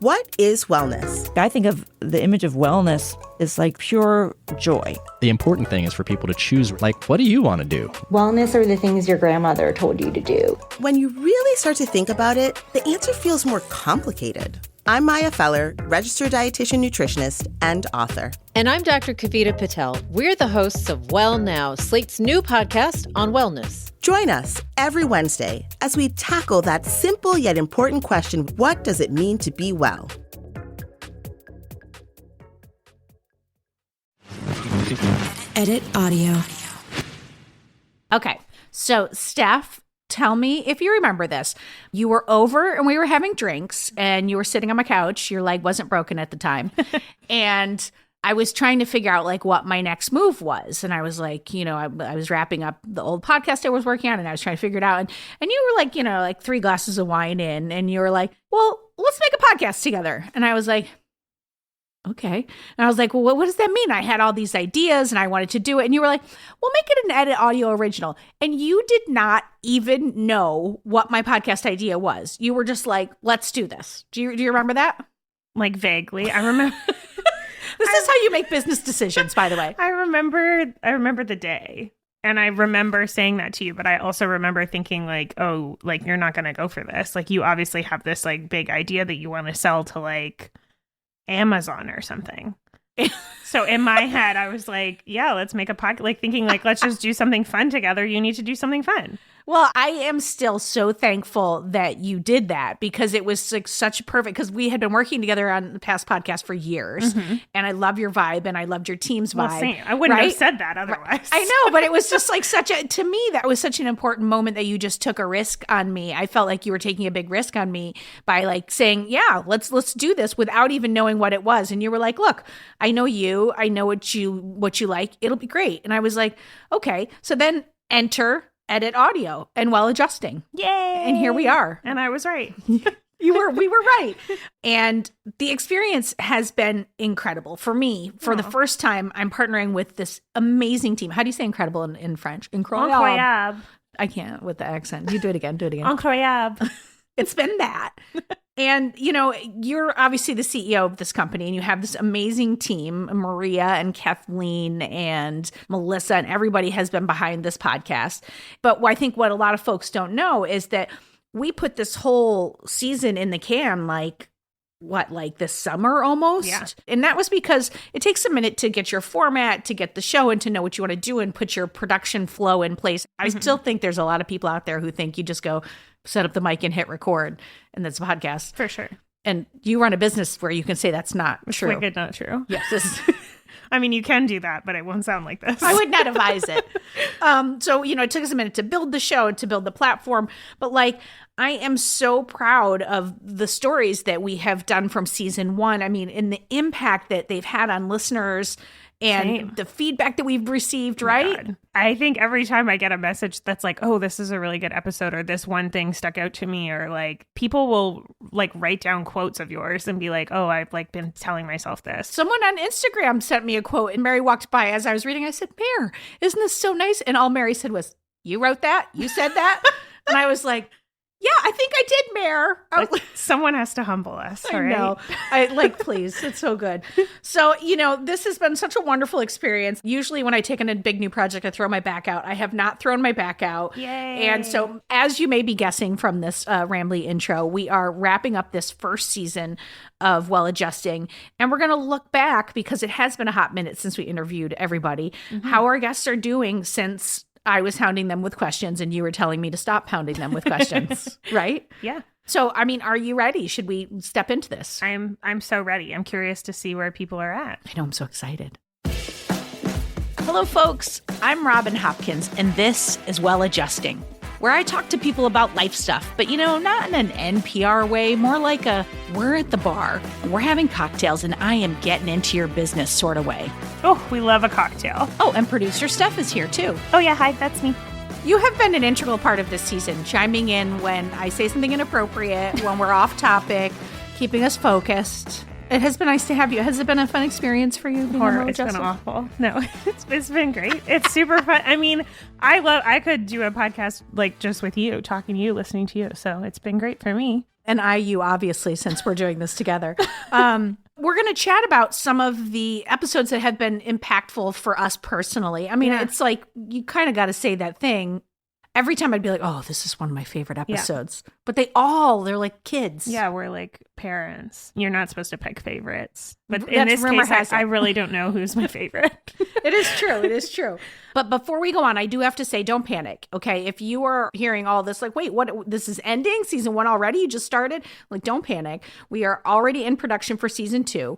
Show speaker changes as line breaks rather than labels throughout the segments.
What is wellness?
I think of the image of wellness as like pure joy.
The important thing is for people to choose, like, what do you want to do?
Wellness are the things your grandmother told you to do.
When you really start to think about it, the answer feels more complicated. I'm Maya Feller, registered dietitian nutritionist and author.
And I'm Dr. Kavita Patel. We're the hosts of Well Now, Slate's new podcast on wellness.
Join us every Wednesday as we tackle that simple yet important question, what does it mean to be well?
Edit audio.
Okay, so Steph, tell me if you remember this. You were over and we were having drinks and you were sitting on my couch. Your leg wasn't broken at the time. And I was trying to figure out like what my next move was. And I was like, I was wrapping up the old podcast I was working on and I was trying to figure it out. And you were like, like 3 glasses of wine in and you were like, well, let's make a podcast together. And I was like, okay. And I was like, well, what does that mean? I had all these ideas and I wanted to do it. And you were like, well, make it an Edit Audio original. And you did not even know what my podcast idea was. You were just like, let's do this. Do you remember that?
Like vaguely. I remember.
This is how you make business decisions, by the way.
I remember the day. And I remember saying that to you, but I also remember thinking like, oh, like you're not going to go for this. Like you obviously have this like big idea that you want to sell to like Amazon or something. So in my head, I was like, yeah, let's make a podcast, like thinking like, let's just do something fun together. You need to do something fun.
Well, I am still so thankful that you did that because it was like such perfect, because we had been working together on the past podcast for years. Mm-hmm. And I love your vibe and I loved your team's vibe.
Well, same. I wouldn't have said that otherwise.
I know, but it was just like to me, that was such an important moment that you just took a risk on me. I felt like you were taking a big risk on me by like saying, yeah, let's do this without even knowing what it was. And you were like, look, I know you, I know what you like. It'll be great. And I was like, okay. So then enter Edit Audio and Well Adjusting.
Yay!
And here we are.
And I was right.
We were right. And the experience has been incredible for me. For the first time, I'm partnering with this amazing team. How do you say incredible in French?
Incroyable.
I can't with the accent. You do it again.
Incroyable.
It's been that. And, you're obviously the CEO of this company and you have this amazing team, Maria and Kathleen and Melissa, and everybody has been behind this podcast. But I think what a lot of folks don't know is that we put this whole season in the can, like this summer almost?
Yeah.
And that was because it takes a minute to get your format, to get the show and to know what you want to do and put your production flow in place. I still think there's a lot of people out there who think you just go set up the mic and hit record and that's a podcast.
For sure.
And you run a business where you can say that's not true.
It's like not true.
Yes.
I mean, you can do that, but it won't sound like this.
I would not advise it. So, it took us a minute to build the show, to build the platform. But I am so proud of the stories that we have done from season 1. I mean, and the impact that they've had on listeners and the feedback that we've received, right?
God. I think every time I get a message that's like, oh, this is a really good episode, or this one thing stuck out to me, or like people will like write down quotes of yours and be like, oh, I've like been telling myself this.
Someone on Instagram sent me a quote and Mary walked by as I was reading. I said, Mary, isn't this so nice? And all Mary said was, you wrote that? You said that? And I was like, yeah, I think I did, Mare.
Like, someone has to humble us.
I know. Please. It's so good. So, this has been such a wonderful experience. Usually when I take on a big new project, I throw my back out. I have not thrown my back out.
Yay.
And so, as you may be guessing from this rambly intro, we are wrapping up this first season of Well Adjusting. And we're going to look back, because it has been a hot minute since we interviewed everybody, how our guests are doing since I was hounding them with questions and you were telling me to stop hounding them with questions, right?
Yeah.
So, I mean, are you ready? Should we step into this?
I'm so ready. I'm curious to see where people are at.
I know, I'm so excited. Hello, folks. I'm Robin Hopkins, and this is Well Adjusting, where I talk to people about life stuff, but, not in an NPR way, more like we're at the bar, and we're having cocktails, and I am getting into your business sort of way.
Oh, we love a cocktail.
Oh, and producer Steph is here, too.
Oh, yeah. Hi, that's me.
You have been an integral part of this season, chiming in when I say something inappropriate, when we're off topic, keeping us focused. It has been nice to have you. Has it been a fun experience for you?
It's been awful. No, it's been great. It's super fun. I mean, I could do a podcast like just with you, talking to you, listening to you. So it's been great for me.
And IU, obviously, since we're doing this together. We're going to chat about some of the episodes that have been impactful for us personally. I mean, it's like you kind of got to say that thing. Every time I'd be like, oh, this is one of my favorite episodes. Yeah. But they're like kids.
Yeah, we're like parents. You're not supposed to pick favorites. But in this case, I really don't know who's my favorite.
It is true. It is true. But before we go on, I do have to say, don't panic. Okay. If you are hearing all this, like, wait, what? This is ending? Season 1 already? You just started? Like, don't panic. We are already in production for season 2.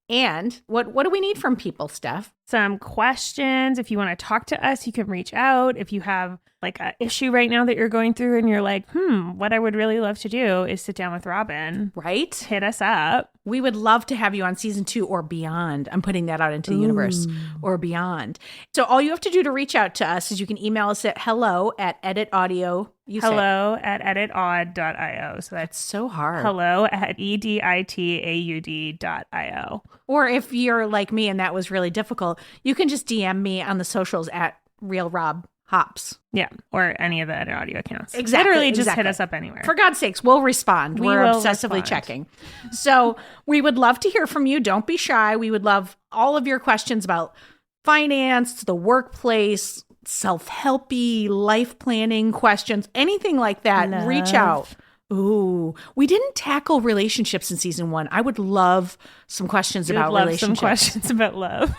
And what do we need from people, Steph?
Some questions. If you want to talk to us, you can reach out. If you have like an issue right now that you're going through and you're like, what I would really love to do is sit down with Robin.
Right?
Hit us up.
We would love to have you on season 2 or beyond. I'm putting that out into the universe, or beyond. So all you have to do to reach out to us is you can email us at hello@editaudio.
Hello@editaud.io. So that's
so hard.
hello@editaud.io.
Or if you're like me and that was really difficult, you can just DM me on the socials at RealRobHops.
Yeah, or any of the Edit Audio accounts.
Exactly.
Literally just hit us up anywhere.
For God's sakes, we'll respond. We're obsessively checking. So we would love to hear from you. Don't be shy. We would love all of your questions about finance, the workplace, self-helpy, life planning questions, anything like that. Reach out. Ooh, we didn't tackle relationships in season 1. I would love some questions about relationships.
Some questions about love.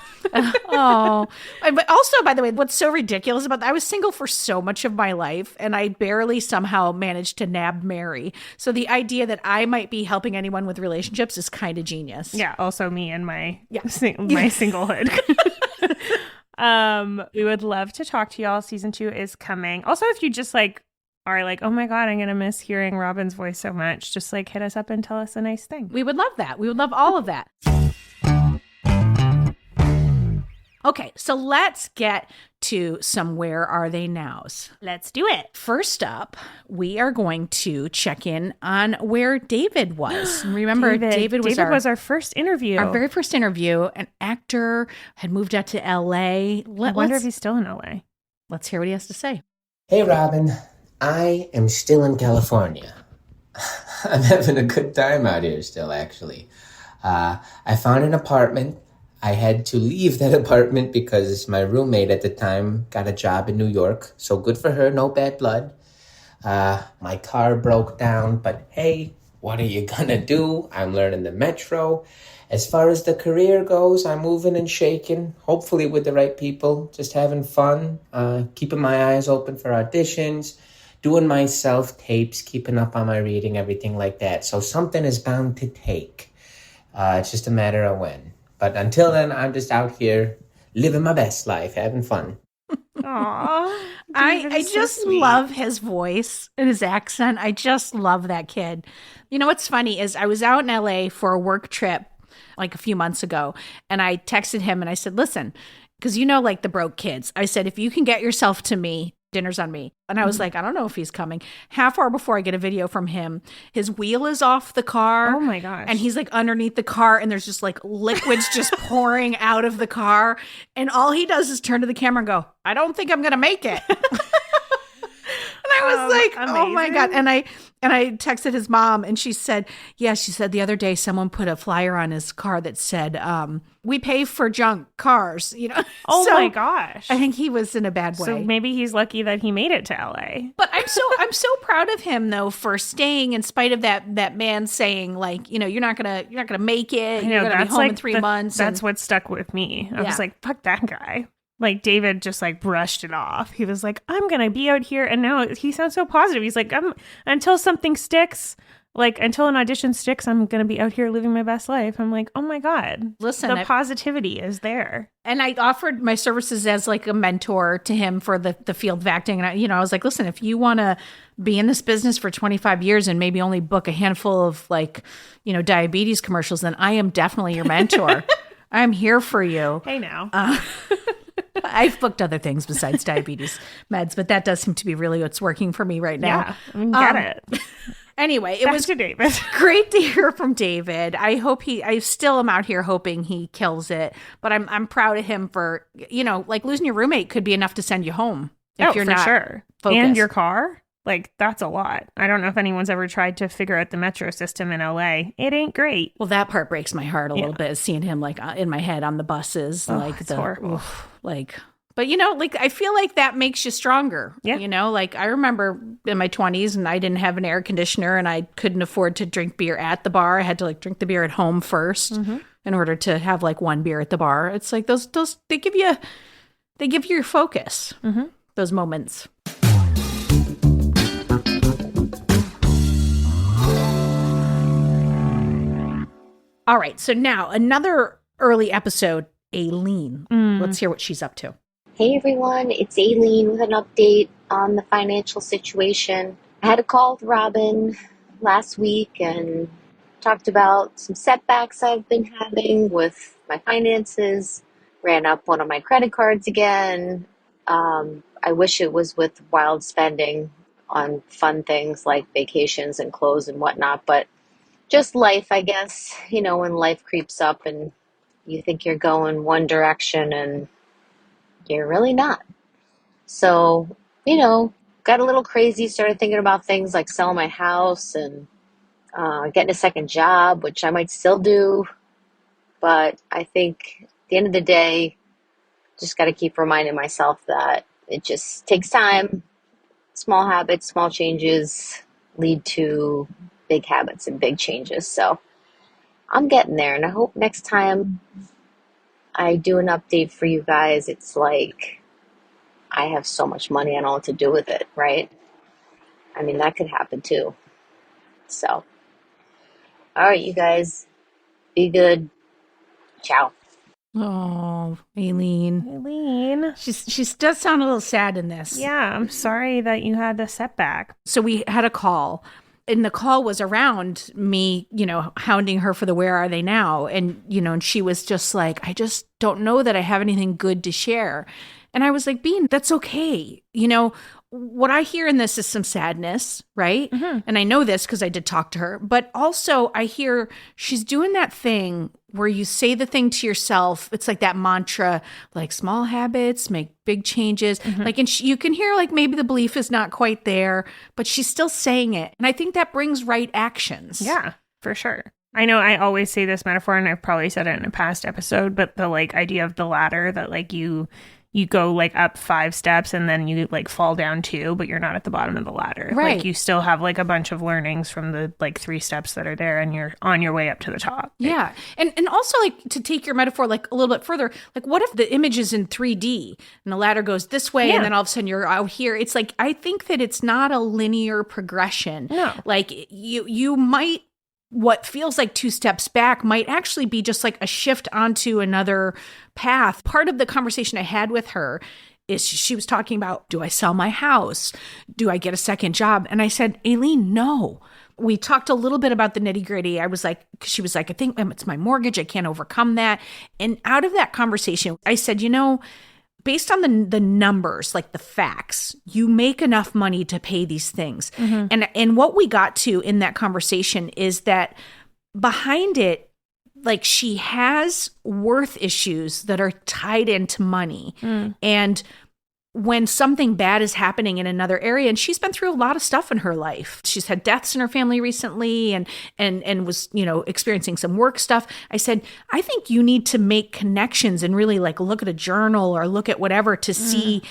Oh, but also, by the way, what's so ridiculous about that, I was single for so much of my life and I barely somehow managed to nab Mary. So the idea that I might be helping anyone with relationships is kind of genius.
Yeah. Also me and my singlehood. We would love to talk to y'all. Season 2 is coming. Also, if you just are like, oh my God, I'm going to miss hearing Robin's voice so much, just hit us up and tell us a nice thing.
We would love that. We would love all of that. Okay, so let's get to some Where Are They Nows.
Let's do it.
First up, we are going to check in on where David was. Remember, David was our
first interview.
Our very first interview. An actor, had moved out to LA.
I wonder if he's still in LA.
Let's hear what he has to say.
Hey, Robin. I am still in California. I'm having a good time out here still, actually. I found an apartment. I had to leave that apartment because my roommate at the time got a job in New York. So good for her, no bad blood. My car broke down, but hey, what are you gonna do? I'm learning the metro. As far as the career goes, I'm moving and shaking, hopefully with the right people, just having fun, keeping my eyes open for auditions, doing my self-tapes, keeping up on my reading, everything like that. So something is bound to take. It's just a matter of when. But until then, I'm just out here living my best life, having fun.
Aww. I just love his voice and his accent. I just love that kid. You know what's funny is I was out in LA for a work trip a few months ago, and I texted him and I said, listen, because the broke kids. I said, if you can get yourself to me, dinner's on me. And I was like, I don't know if he's coming. Half hour before I get a video from him, his wheel is off the car.
Oh my gosh.
And he's underneath the car and there's just liquids just pouring out of the car. And all he does is turn to the camera and go, I don't think I'm going to make it. And I was
amazing.
Oh my God. And I texted his mom and she said the other day someone put a flyer on his car that said, we pay for junk cars,
Oh my gosh.
I think he was in a bad way.
So maybe he's lucky that he made it to LA.
But I'm so proud of him though for staying in spite of that man saying you're not gonna make it. You're gonna be home in 3 months.
That's what stuck with me. I was like, fuck that guy. David just brushed it off. He was like, I'm going to be out here. And now he sounds so positive. He's like, until something sticks, until an audition sticks, I'm going to be out here living my best life. I'm like, oh my God.
Listen,
the positivity is there.
And I offered my services as a mentor to him for the field of acting. And I was like, listen, if you want to be in this business for 25 years and maybe only book a handful of diabetes commercials, then I am definitely your mentor. I'm here for you.
Hey now.
I've booked other things besides diabetes meds, but that does seem to be really what's working for me right now.
Yeah, get it.
Anyway, it was
David.
Great to hear from David. I still am out here hoping he kills it, but I'm proud of him for, losing your roommate could be enough to send you home if you're not
sure.
focused.
And your car. Like, that's a lot. I don't know if anyone's ever tried to figure out the metro system in LA. It ain't great.
Well, that part breaks my heart a little bit, seeing him like in my head on the buses.
It's horrible.
But like I feel like that makes you stronger.
Yeah.
Like I remember in my 20s and I didn't have an air conditioner and I couldn't afford to drink beer at the bar. I had to like drink the beer at home first in order to have like one beer at the bar. It's like those they give you your focus. Those moments. All right. So now another early episode, Aileen. Let's hear what she's up to.
Hey everyone, it's Aileen with an update on the financial situation. I had a call with Robin last week and talked about some setbacks I've been having with my finances. Ran up one of my credit cards again. I wish it was with wild spending on fun things like vacations and clothes and whatnot, but just life, I guess. When life creeps up and you think you're going one direction and you're really not. So, got a little crazy, started thinking about things like selling my house and getting a second job, which I might still do. But I think at the end of the day, just got to keep reminding myself that it just takes time. Small habits, small changes lead to big habits and big changes. So I'm getting there, and I hope next time I do an update for you guys, it's like I have so much money, I don't know what to do with it, right? I mean, that could happen too. So, all right, you guys, be good. Ciao.
Oh, Aileen. She does sound a little sad in this.
Yeah, I'm sorry that you had a setback.
So we had a call. And the call was around me, hounding her for the where are they now? And, and she was just like, I just don't know that I have anything good to share. And I was like, Bean, that's okay. What I hear in this is some sadness, right? And I know this because I did talk to her. But also I hear she's doing that thing where you say the thing to yourself. It's like that mantra, like small habits make big changes. Like, and you can hear like maybe the belief is not quite there, but she's still saying it. And I think that brings right actions.
Yeah, for sure. I know I always say this metaphor, and I've probably said it in a past episode, but the like idea of the ladder, that like you go like up 5 steps and then you like fall down 2, but you're not at the bottom of the ladder.
Right.
Like you still have like a bunch of learnings from the like 3 steps that are there, and you're on your way up to the top.
Yeah. And also like to take your metaphor like a little bit further, like what if the image is in 3D and the ladder goes this way and then all of a sudden you're out here? It's like, I think that it's not a linear progression.
No.
Like you might, what feels like 2 steps back might actually be just like a shift onto another path. Part of the conversation I had with her is she was talking about, do I sell my house? Do I get a second job? And I said, Aileen, no. We talked a little bit about the nitty gritty. I was like, she was like, I think it's my mortgage. I can't overcome that. And out of that conversation, I said, based on the numbers, like the facts, you make enough money to pay these things. And what we got to in that conversation is that behind it, like she has worth issues that are tied into money. And when something bad is happening in another area, and she's been through a lot of stuff in her life. She's had deaths in her family recently and was, experiencing some work stuff. I said, I think you need to make connections and really like look at a journal or look at whatever to see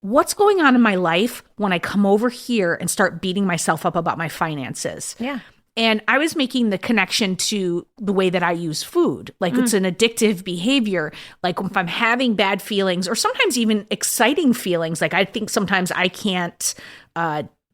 what's going on in my life when I come over here and start beating myself up about my finances.
Yeah.
And I was making the connection to the way that I use food. Like it's an addictive behavior. Like if I'm having bad feelings or sometimes even exciting feelings, like I think sometimes I can't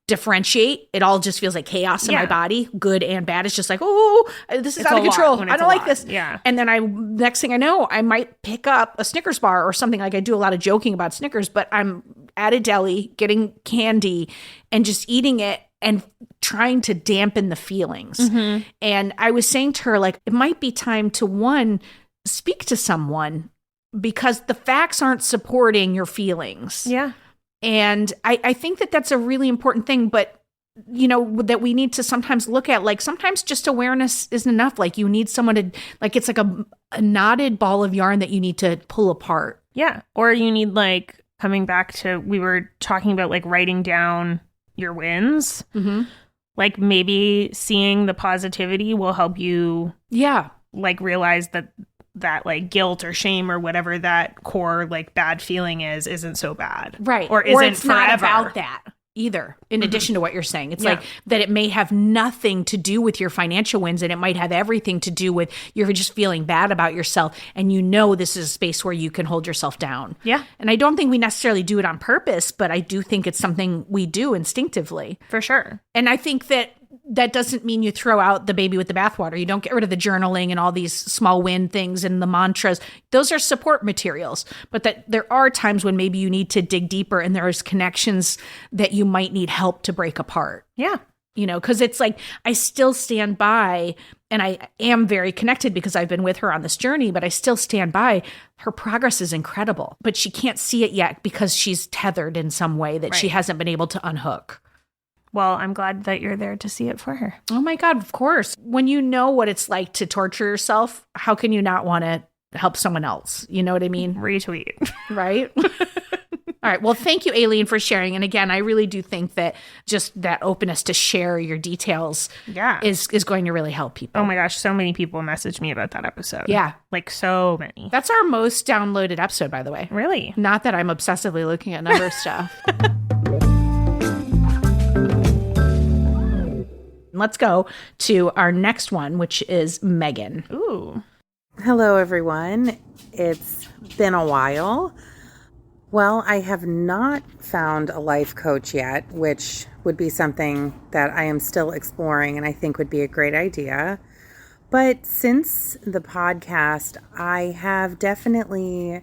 differentiate. It all just feels like chaos in my body, good and bad. It's just like, oh, this is out of control. I don't like this.
Yeah.
And then next thing I know, I might pick up a Snickers bar or something. Like I do a lot of joking about Snickers, but I'm at a deli getting candy and just eating it and trying to dampen the feelings. And I was saying to her, like, it might be time to, one, speak to someone because the facts aren't supporting your feelings.
Yeah.
And I think that that's a really important thing, but, that we need to sometimes look at, like, sometimes just awareness isn't enough. Like, you need someone to, like, it's like a knotted ball of yarn that you need to pull apart.
Yeah. Or you need, like, coming back to, we were talking about, like, writing down your wins.
Mm-hmm.
Like maybe seeing the positivity will help you like realize that like guilt or shame or whatever that core like bad feeling isn't so bad.
Right.
Or isn't
it's
forever.
not about that either, in addition to what you're saying. It's like that it may have nothing to do with your financial wins, and it might have everything to do with you're just feeling bad about yourself, and this is a space where you can hold yourself down.
Yeah.
And I don't think we necessarily do it on purpose, but I do think it's something we do instinctively.
For sure.
And I think that doesn't mean you throw out the baby with the bathwater. You don't get rid of the journaling and all these small win things and the mantras. Those are support materials. But that there are times when maybe you need to dig deeper, and there's connections that you might need help to break apart.
Yeah.
Because it's like I still stand by, and I am very connected because I've been with her on this journey, but I still stand by. Her progress is incredible, but she can't see it yet because she's tethered in some way that she hasn't been able to unhook.
Well, I'm glad that you're there to see it for her.
Oh my God, of course. When you know what it's like to torture yourself, how can you not want to help someone else? You know what I mean?
Retweet.
Right? All right. Well, thank you, Aileen, for sharing. And again, I really do think that just that openness to share your details is going to really help people.
Oh my gosh, so many people messaged me about that episode.
Yeah.
Like so many.
That's our most downloaded episode, by the way.
Really?
Not that I'm obsessively looking at number stuff. Let's go to our next one, which is Megan.
Ooh.
Hello, everyone. It's been a while. Well, I have not found a life coach yet, which would be something that I am still exploring and I think would be a great idea. But since the podcast, I have definitely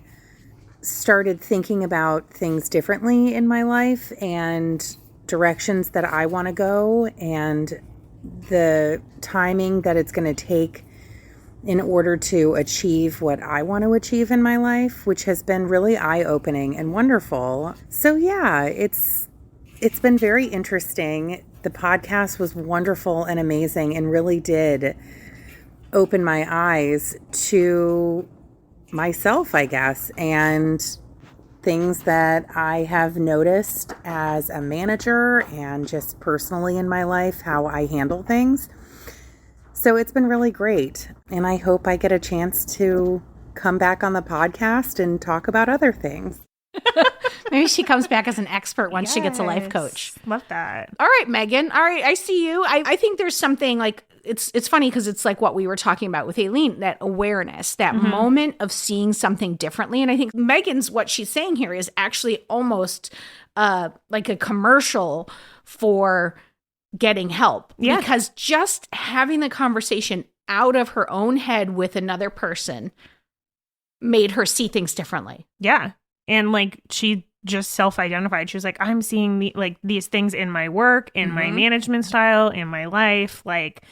started thinking about things differently in my life and directions that I want to go and the timing that it's going to take in order to achieve what I want to achieve in my life, which has been really eye-opening and wonderful. So yeah, it's been very interesting. The podcast was wonderful and amazing and really did open my eyes to myself, I guess, and things that I have noticed as a manager and just personally in my life, how I handle things. So it's been really great. And I hope I get a chance to come back on the podcast and talk about other things.
Maybe she comes back as an expert once she gets a life coach.
Love that.
All right, Megan. All right, I see you. I think there's something like, it's funny because it's like what we were talking about with Aileen, that awareness, that moment of seeing something differently. And I think Megan's, what she's saying here is actually almost like a commercial for getting help.
Yeah.
Because just having the conversation out of her own head with another person made her see things differently.
Yeah. And like she just self-identified. She was like, I'm seeing these things in my work, in my management style, in my life. Like,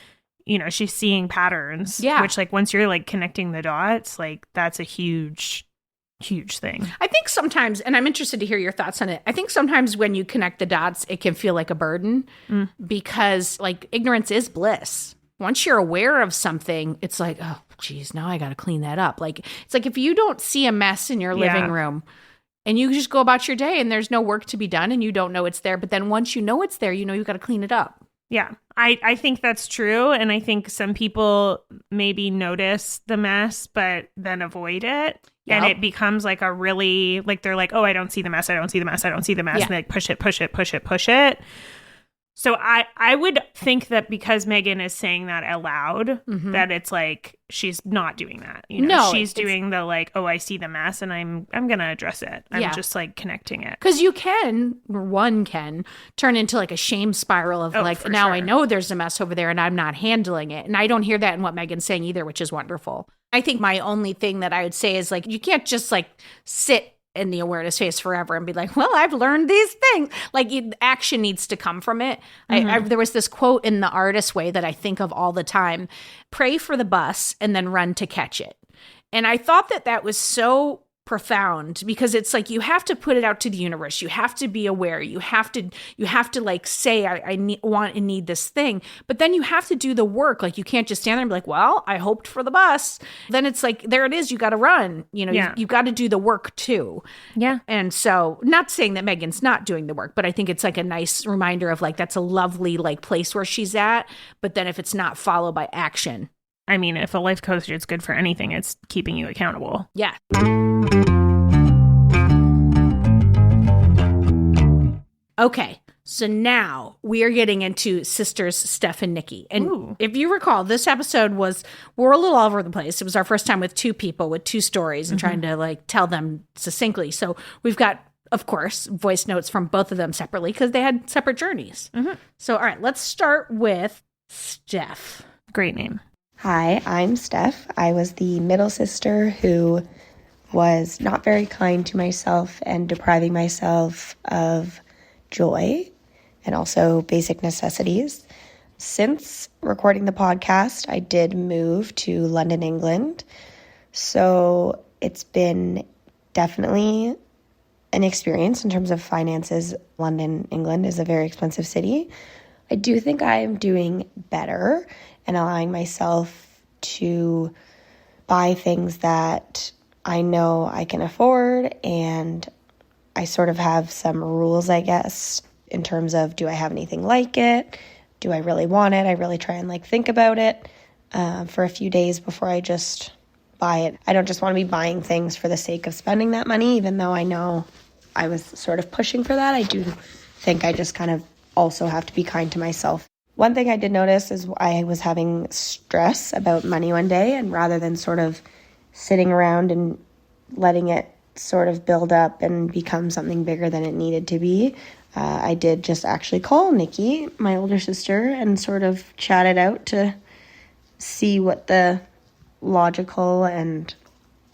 she's seeing patterns.
Yeah.
Which like once you're like connecting the dots, like that's a huge thing.
I think sometimes, and I'm interested to hear your thoughts on it, I think sometimes when you connect the dots, it can feel like a burden because like ignorance is bliss. Once you're aware of something, it's like, oh, geez, now I got to clean that up. Like, it's like if you don't see a mess in your living room and you just go about your day and there's no work to be done and you don't know it's there, but then once you know it's there, you got to clean it up.
Yeah, I think that's true. And I think some people maybe notice the mess, but then avoid it. Yep. And it becomes like a really, like, they're like, oh, I don't see the mess. I don't see the mess. I don't see the mess.
Yeah.
And they like push it. So I would think that because Megan is saying that out loud, that it's like she's not doing that.
No,
she's doing the like, oh, I see the mess and I'm going to address it. I'm just like connecting it.
Because one can turn into like a shame spiral of now I know there's a mess over there and I'm not handling it. And I don't hear that in what Megan's saying either, which is wonderful. I think my only thing that I would say is like, you can't just like sit in the awareness phase forever and be like, well, I've learned these things. Like action needs to come from it. There was this quote in The Artist Way that I think of all the time: pray for the bus and then run to catch it. And I thought that was so profound, because it's like you have to put it out to the universe. You have to be aware. You have to like say, I want and need this thing. But then you have to do the work. Like you can't just stand there and be like, well, I hoped for the bus. Then it's like, there it is. You got to run. You know, you got to do the work too.
Yeah.
And so, not saying that Megan's not doing the work, but I think it's like a nice reminder of like, that's a lovely like place where she's at. But then if it's not followed by action.
I mean, if a life coach is good for anything, it's keeping you accountable.
Yeah. Okay, so now we are getting into sisters Steph and Nikki. And if you recall, this episode we're a little all over the place. It was our first time with two people with two stories and trying to like tell them succinctly. So we've got, of course, voice notes from both of them separately because they had separate journeys. So, all right, let's start with Steph.
Great name.
Hi, I'm Steph. I was the middle sister who was not very kind to myself and depriving myself of joy and also basic necessities. Since recording the podcast, I did move to London, England. So it's been definitely an experience in terms of finances. London, England is a very expensive city. I do think I am doing better and allowing myself to buy things that I know I can afford, and I sort of have some rules, I guess, in terms of, do I have anything like it? Do I really want it? I really try and like think about it for a few days before I just buy it. I don't just want to be buying things for the sake of spending that money, even though I know I was sort of pushing for that. I do think I just kind of also have to be kind to myself. One thing I did notice is I was having stress about money one day, and rather than sort of sitting around and letting it sort of build up and become something bigger than it needed to be, I did just actually call Nikki, my older sister, and sort of chat it out to see what the logical and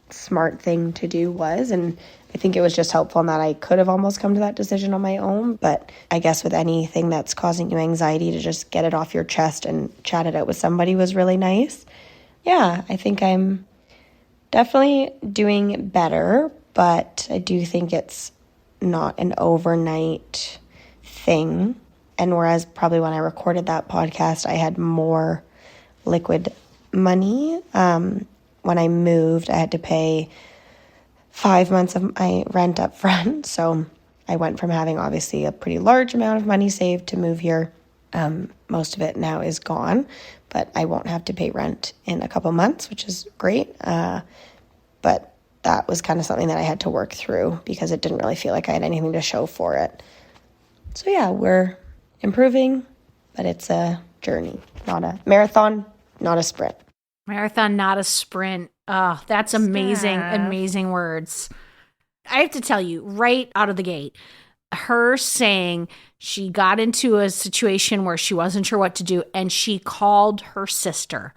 smart thing to do was. And I think it was just helpful in that I could have almost come to that decision on my own. But I guess with anything that's causing you anxiety, to just get it off your chest and chat it out with somebody was really nice. Yeah, I think I'm definitely doing better, but I do think it's not an overnight thing. And whereas probably when I recorded that podcast, I had more liquid money, when I moved, I had to pay 5 months of my rent up front. So I went from having obviously a pretty large amount of money saved to move here. Most of it now is gone, but I won't have to pay rent in a couple months, which is great. But that was kind of something that I had to work through because it didn't really feel like I had anything to show for it. So yeah, we're improving, but it's a journey, not a marathon, not a sprint.
Marathon, not a sprint. Oh, that's amazing, amazing words. I have to tell you, right out of the gate, her saying she got into a situation where she wasn't sure what to do, and she called her sister.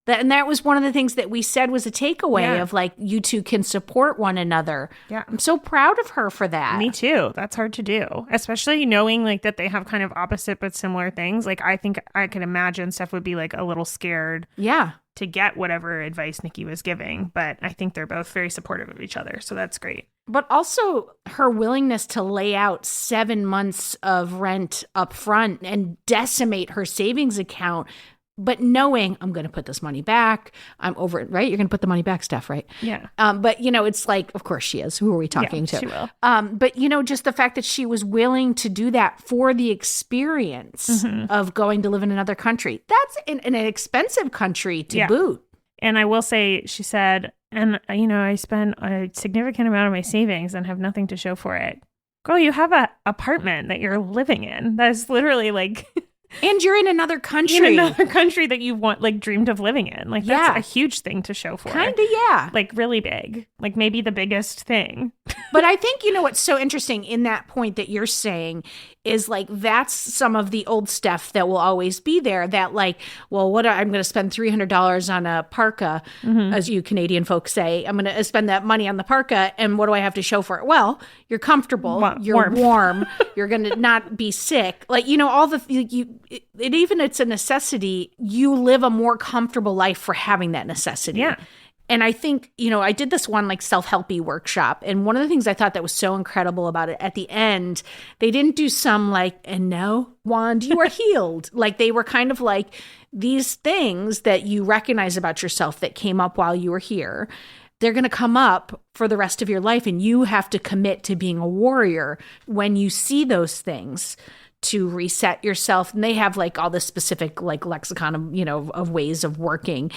And that was one of the things that we said was a takeaway of like, you two can support one another. Yeah. I'm so proud of her for that.
Me too. That's hard to do, especially knowing like that they have kind of opposite but similar things. Like I think I can imagine Steph would be like a little scared.
Yeah.
To get whatever advice Nikki was giving. But I think they're both very supportive of each other. So that's great.
But also her willingness to lay out 7 months of rent up front and decimate her savings account, but knowing I'm going to put this money back. I'm over it, right? You're going to put the money back, Steph, right?
Yeah.
But, you know, it's like, of course she is. Who are we talking to?
She will.
But, you know, just the fact that she was willing to do that for the experience of going to live in another country. That's in an expensive country to boot.
And I will say, she said, and, you know, I spend a significant amount of my savings and have nothing to show for it. Girl, you have an apartment that you're living in. That's literally like...
And you're in another country.
In another country that you want, like, dreamed of living in. Like, that's a huge thing to show for.
Kinda, yeah.
Like, really big. Like, maybe the biggest thing.
But I think, you know, what's so interesting in that point that you're saying is, like, that's some of the old stuff that will always be there. That, like, well, I'm going to spend $300 on a parka, as you Canadian folks say. I'm going to spend that money on the parka, and what do I have to show for it? Well, you're comfortable. You're warm. You're going to not be sick. Like, you know, all the... even it's a necessity, you live a more comfortable life for having that necessity.
Yeah.
And I think, I did this one like self-helpy workshop. And one of the things I thought that was so incredible about it, at the end, they didn't do some like, and now, wand, you are healed. Like they were kind of like these things that you recognize about yourself that came up while you were here. They're going to come up for the rest of your life. And you have to commit to being a warrior when you see those things, to reset yourself. And they have like all this specific like lexicon of, of ways of working.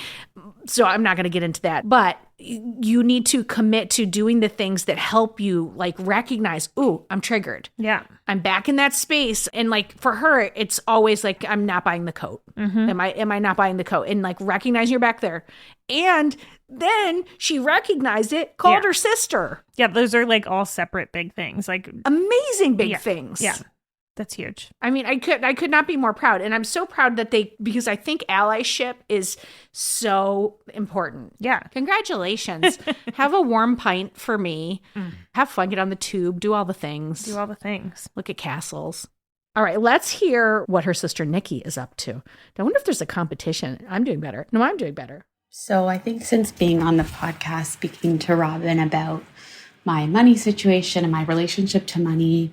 So I'm not going to get into that, but you need to commit to doing the things that help you like recognize, ooh, I'm triggered.
Yeah.
I'm back in that space. And like for her, it's always like, I'm not buying the coat. Am I not buying the coat? And like recognize you're back there. And then she recognized it, called her sister.
Yeah. Those are like all separate big things, like
amazing big things.
Yeah. That's huge.
I mean, I could not be more proud. And I'm so proud that because I think allyship is so important.
Yeah.
Congratulations. Have a warm pint for me. Have fun, get on the tube, do all the things. Look at castles. All right, let's hear what her sister Nikki is up to. I wonder if there's a competition. I'm doing better. No, I'm doing better.
So I think since being on the podcast, speaking to Robin about my money situation and my relationship to money,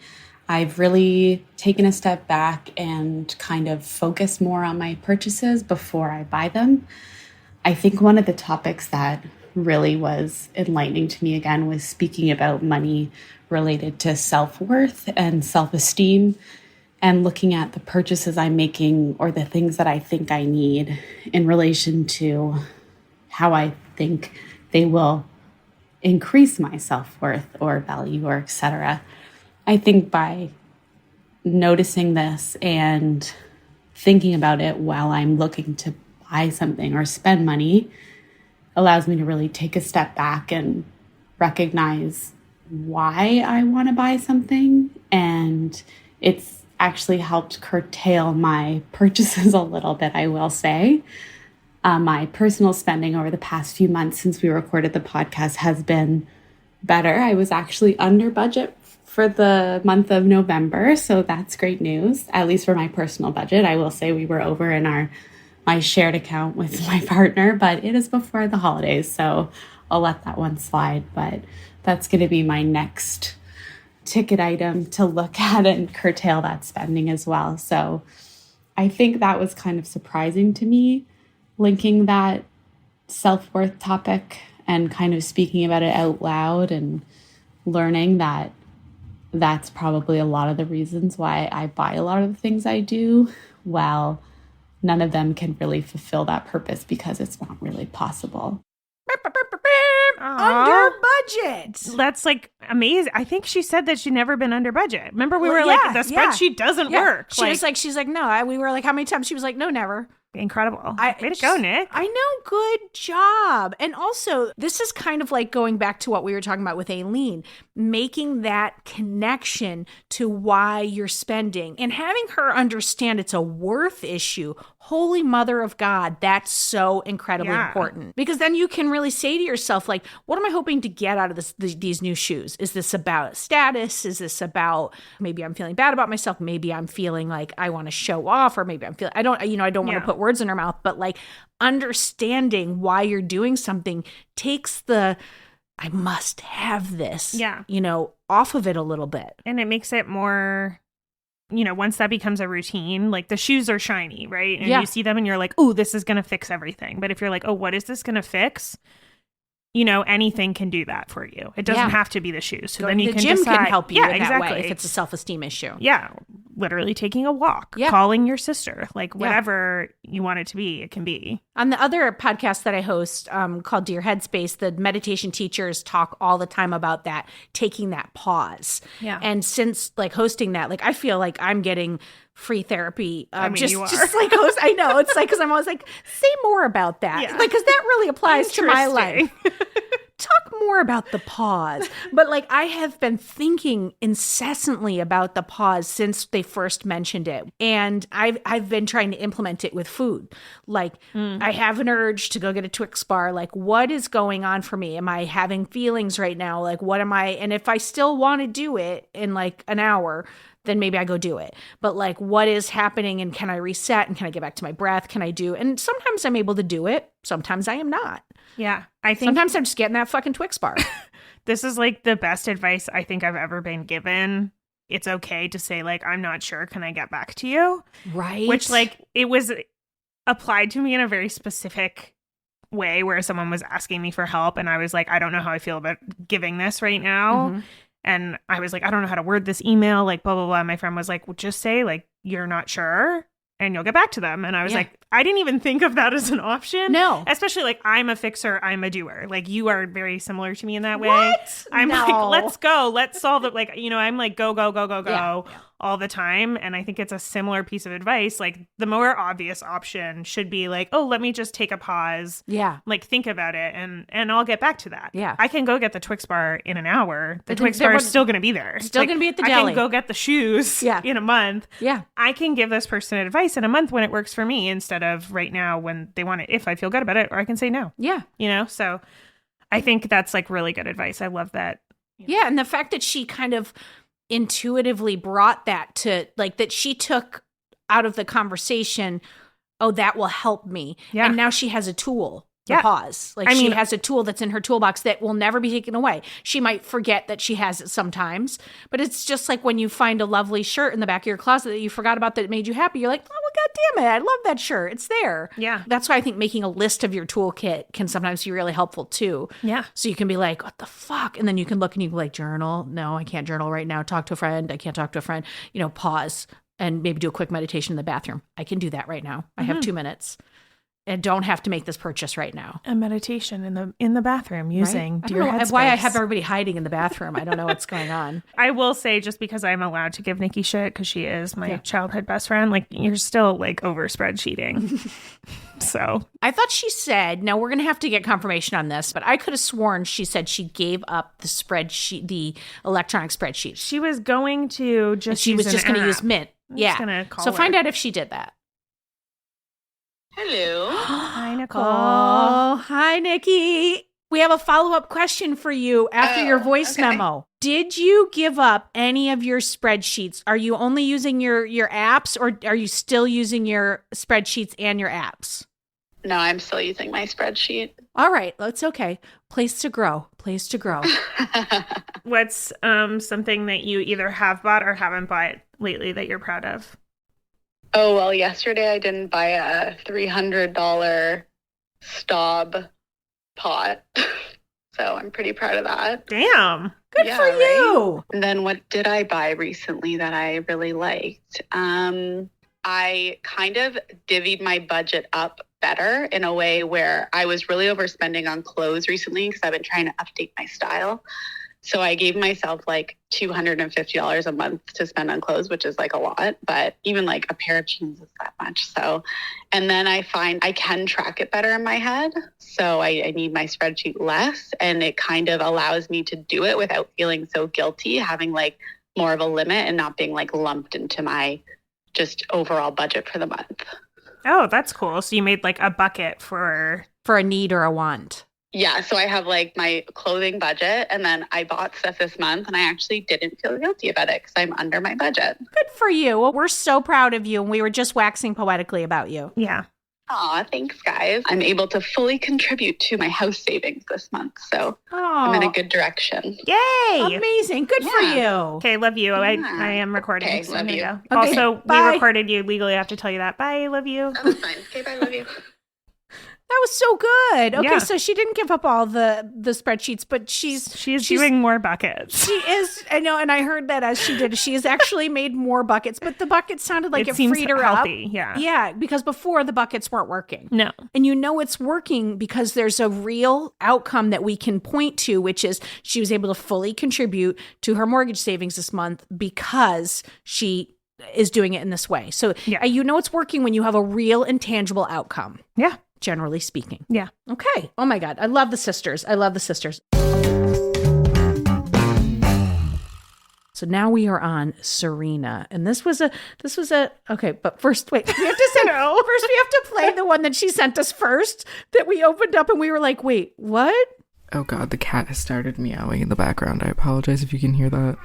I've really taken a step back and kind of focused more on my purchases before I buy them. I think one of the topics that really was enlightening to me again was speaking about money related to self-worth and self-esteem, and looking at the purchases I'm making or the things that I think I need in relation to how I think they will increase my self-worth or value or etc. I think by noticing this and thinking about it while I'm looking to buy something or spend money allows me to really take a step back and recognize why I want to buy something. And it's actually helped curtail my purchases a little bit, I will say. My personal spending over the past few months since we recorded the podcast has been better. I was actually under budget for the month of November, so that's great news, at least for my personal budget. I will say we were over in my shared account with my partner, but it is before the holidays, so I'll let that one slide. But that's going to be my next ticket item to look at and curtail that spending as well. So I think that was kind of surprising to me, linking that self-worth topic and kind of speaking about it out loud and learning that that's probably a lot of the reasons why I buy a lot of the things I do. Well, none of them can really fulfill that purpose because it's not really possible.
Under budget.
That's like amazing. I think she said that she'd never been under budget. Remember we were like, the spreadsheet doesn't work.
She's like, no. We were like, how many times? She was like, no, never.
Incredible. Way to go, Nick.
I know. Good job. And also, this is kind of like going back to what we were talking about with Aileen, making that connection to why you're spending and having her understand it's a worth issue. Holy Mother of God, that's so incredibly important. Because then you can really say to yourself, like, what am I hoping to get out of these new shoes? Is this about status? Is this about maybe I'm feeling bad about myself? Maybe I'm feeling like I want to show off, or maybe I'm feeling I don't want to put words in her mouth, but like understanding why you're doing something takes the I must have this, off of it a little bit.
And it makes it more, once that becomes a routine, like the shoes are shiny, right? And you see them and you're like, oh, this is going to fix everything. But if you're like, oh, what is this going to fix? Anything can do that for you. It doesn't have to be the shoes. So then you can
gym
decide.
Can help you in that
exactly.
way if it's a self-esteem issue.
Yeah. Literally taking a walk, calling your sister, like whatever you want it to be, it can be.
On the other podcast that I host called Dear Headspace, the meditation teachers talk all the time about that, taking that pause. Yeah. And since like hosting that, like I feel like I'm getting free therapy.
You are.
Just like host. I know. It's like, because I'm always like, say more about that. Yeah. Like, because that really applies to my life. Talk more about the pause. But like I have been thinking incessantly about the pause since they first mentioned it. And I've been trying to implement it with food. Like I have an urge to go get a Twix bar. Like what is going on for me? Am I having feelings right now? Like what am I? And if I still want to do it in like an hour, then maybe I go do it. But like, what is happening, and can I reset, and can I get back to my breath? Can I do? And sometimes I'm able to do it. Sometimes I am not.
Yeah. I think
sometimes I'm just getting that fucking Twix bar.
This is like the best advice I think I've ever been given. It's okay to say like, I'm not sure. Can I get back to you?
Right.
Which like, it was applied to me in a very specific way where someone was asking me for help. And I was like, I don't know how I feel about giving this right now.
Mm-hmm.
And I was like, I don't know how to word this email, like blah, blah, blah. My friend was like, well, just say like, you're not sure and you'll get back to them. And I was like, I didn't even think of that as an option.
No.
Especially like, I'm a fixer, I'm a doer. Like you are very similar to me in that way.
What?
I'm
No.
like, let's go. Let's solve it. Like, you know, I'm like, go
Yeah.
all the time. And I think it's a similar piece of advice. Like the more obvious option should be like, oh, let me just take a pause.
Yeah.
Like think about it and I'll get back to that.
Yeah.
I can go get the Twix bar in an hour. The
But
Twix
there
bar is
would-
still going to be there.
Still
Like,
gonna be at the
I
deli.
can go get the shoes in a month.
Yeah.
I can give this person advice in a month when it works for me instead of right now when they want it, if I feel good about it, or I can say no.
Yeah.
You know, so I think that's like really good advice. I love that.
Yeah. And the fact that she kind of intuitively brought that to like that she took out of the conversation, oh, that will help me.
Yeah.
And now she has a tool. The
Yeah.
pause. Like
I
she
mean-
has a tool that's in her toolbox that will never be taken away. She might forget that she has it sometimes, but it's just like when you find a lovely shirt in the back of your closet that you forgot about that made you happy. You're like, oh, well, God damn it. I love that shirt. It's there.
Yeah.
That's why I think making a list of your toolkit can sometimes be really helpful too.
Yeah.
So you can be like, what the fuck? And then you can look and you can be like, journal. No, I can't journal right now. Talk to a friend. I can't talk to a friend. You know, pause and maybe do a quick meditation in the bathroom. I can do that right now. I have 2 minutes. And don't have to make this purchase right now.
A meditation in the bathroom using
Right?
Dear
I don't know
Headspace.
why I have everybody hiding in the bathroom. I don't know what's going on.
I will say, just because I'm allowed to give Nikki shit because she is my childhood best friend, like you're still like over spreadsheeting. So
I thought she said, now we're going to have to get confirmation on this, but I could have sworn she said she gave up the spreadsheet, the electronic spreadsheet.
she was going to just
And she was
use
just
an
going to use
app.
Mint.
I'm
Yeah.
just gonna call
So find
her.
out if she did that.
Hello.
Hi, Nicole.
Oh, hi, Nikki. We have a follow-up question for you after your voice memo. Did you give up any of your spreadsheets? Are you only using your apps, or are you still using your spreadsheets and your apps?
No, I'm still using my spreadsheet.
All right, that's okay. Place to grow. Place to grow.
What's something that you either have bought or haven't bought lately that you're proud of?
Oh, well, yesterday I didn't buy a $300 Staub pot. So I'm pretty proud of that.
Damn.
Good for you.
And then what did I buy recently that I really liked? I kind of divvied my budget up better in a way where I was really overspending on clothes recently because I've been trying to update my style. So I gave myself like $250 a month to spend on clothes, which is like a lot, but even like a pair of jeans is that much. So, and then I find I can track it better in my head. So I need my spreadsheet less, and it kind of allows me to do it without feeling so guilty, having like more of a limit and not being like lumped into my just overall budget for the month.
Oh, that's cool. So you made like a bucket for
a need or a want.
Yeah, so I have like my clothing budget, and then I bought stuff this month, and I actually didn't feel guilty about it because I'm under my budget.
Good for you. Well, we're so proud of you, and we were just waxing poetically about you.
Yeah.
Aw, thanks, guys. I'm able to fully contribute to my house savings this month, so I'm in a good direction.
Yay!
Amazing. Good for you.
Okay, love you. I am recording.
Okay,
so
love
I'm gonna
you.
go.
Okay,
Also,
bye.
we recorded you legally. I have to tell you that. Bye, love you.
Oh, that's fine. Okay, bye, love you.
That was so good. Okay,
Yeah.
so she didn't give up all the spreadsheets, but she's
doing more buckets.
She is. I know, and I heard that as she did. She has actually made more buckets, but the buckets sounded like
It
it
seems
freed her
healthy,
up.
yeah.
Yeah, because before the buckets weren't working.
No.
And you know it's working because there's a real outcome that we can point to, which is she was able to fully contribute to her mortgage savings this month because she is doing it in this way. So you know it's working when you have a real and tangible outcome.
Yeah.
Generally speaking.
Yeah.
Okay. Oh my God. I love the sisters. I love the sisters. So now we are on Serena. And this was a okay, but first wait, we have to send first we have to play the one that she sent us first that we opened up and we were like, wait, what?
Oh God, the cat has started meowing in the background. I apologize if you can hear that.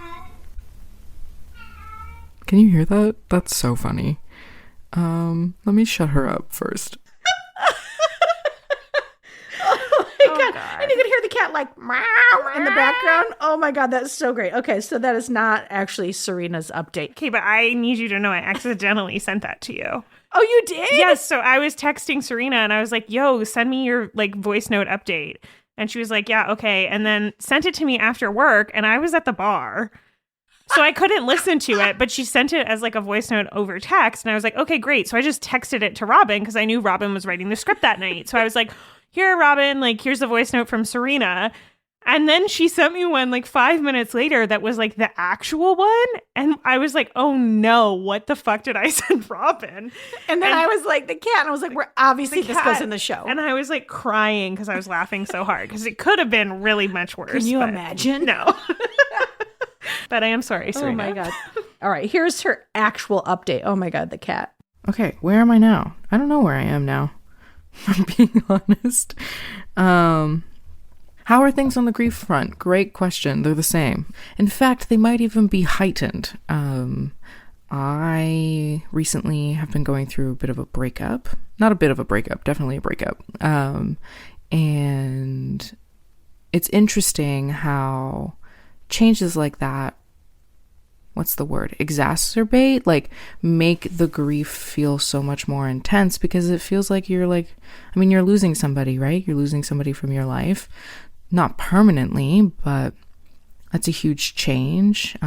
Can you hear that? That's so funny. Let me shut her up first.
Oh my God. And you can hear the cat like meow in the background. Oh my God, that's so great. Okay, so that is not actually Serena's update.
Okay, but I need you to know I accidentally sent that to you.
Oh, you did?
Yes, so I was texting Serena and I was like, yo, send me your like voice note update. And she was like, yeah, okay. And then sent it to me after work and I was at the bar. So I couldn't listen to it, but she sent it as like a voice note over text. And I was like, okay, great. So I just texted it to Robin because I knew Robin was writing the script that night. So I was like, here, Robin, like, here's a voice note from Serena. And then she sent me one like 5 minutes later that was like the actual one. And I was like, oh no, what the fuck did I send Robin?
And then I was like, the cat. And I was like, we're obviously this goes in the show.
And I was like crying because I was laughing so hard because it could have been really much worse.
Can you imagine?
No. But I am sorry, Serena.
Oh my God. All right, here's her actual update. Oh my God, the cat.
Okay, where am I now? I don't know where I am now. I'm being honest. How are things on the grief front? Great question. They're the same. In fact, they might even be heightened. I recently have been going through a bit of a breakup. Not a bit of a breakup, definitely a breakup. And it's interesting how changes like that, what's the word, exacerbate, like make the grief feel so much more intense because it feels like you're like, I mean, you're losing somebody, right? You're losing somebody from your life, not permanently, but that's a huge change.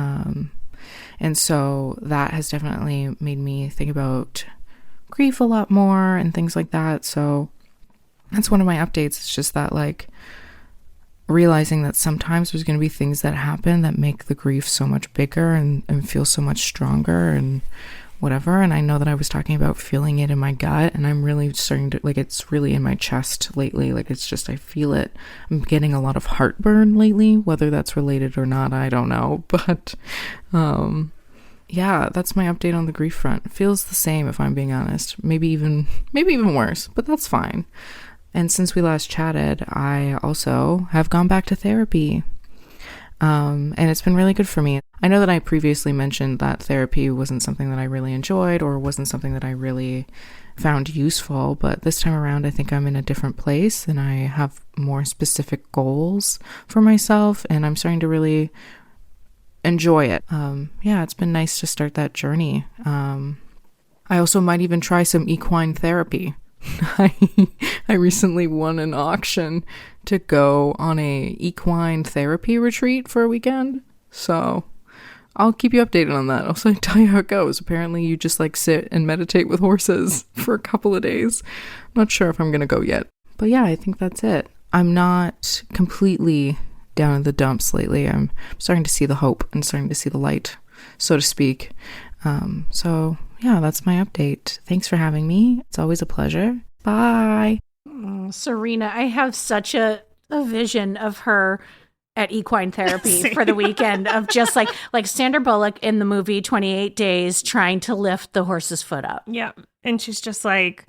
And so that has definitely made me think about grief a lot more and things like that. So that's one of my updates. It's just that like realizing that sometimes there's going to be things that happen that make the grief so much bigger and feel so much stronger and whatever. And I know that I was talking about feeling it in my gut, and I'm really starting to, like, it's really in my chest lately. Like, it's just, I feel it. I'm getting a lot of heartburn lately, whether that's related or not, I don't know. But, yeah, that's my update on the grief front. It feels the same, if I'm being honest. Maybe even worse, but that's fine. And since we last chatted, I also have gone back to therapy. And it's been really good for me. I know that I previously mentioned that therapy wasn't something that I really enjoyed or wasn't something that I really found useful, but this time around I think I'm in a different place and I have more specific goals for myself and I'm starting to really enjoy it. Yeah, it's been nice to start that journey. I also might even try some equine therapy. I recently won an auction to go on a equine therapy retreat for a weekend. So I'll keep you updated on that. I'll tell you how it goes. Apparently you just like sit and meditate with horses for a couple of days. I'm not sure if I'm going to go yet. But yeah, I think that's it. I'm not completely down in the dumps lately. I'm starting to see the hope and starting to see the light, so to speak. So yeah, that's my update. Thanks for having me. It's always a pleasure. Bye.
Serena, I have such a vision of her at equine therapy for the weekend of just like Sandra Bullock in the movie 28 Days trying to lift the horse's foot up.
Yeah. And she's just like,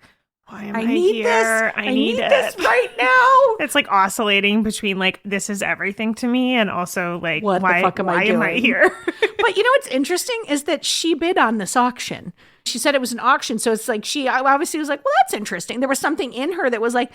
why am I
need
here?
this.
I need
this
it
right now.
It's like oscillating between like, this is everything to me and also like,
what
why,
the fuck am I doing?
Am I here?
But you know what's interesting is that she bid on this auction. She said it was an auction. So it's like she obviously was like, well, that's interesting. There was something in her that was like,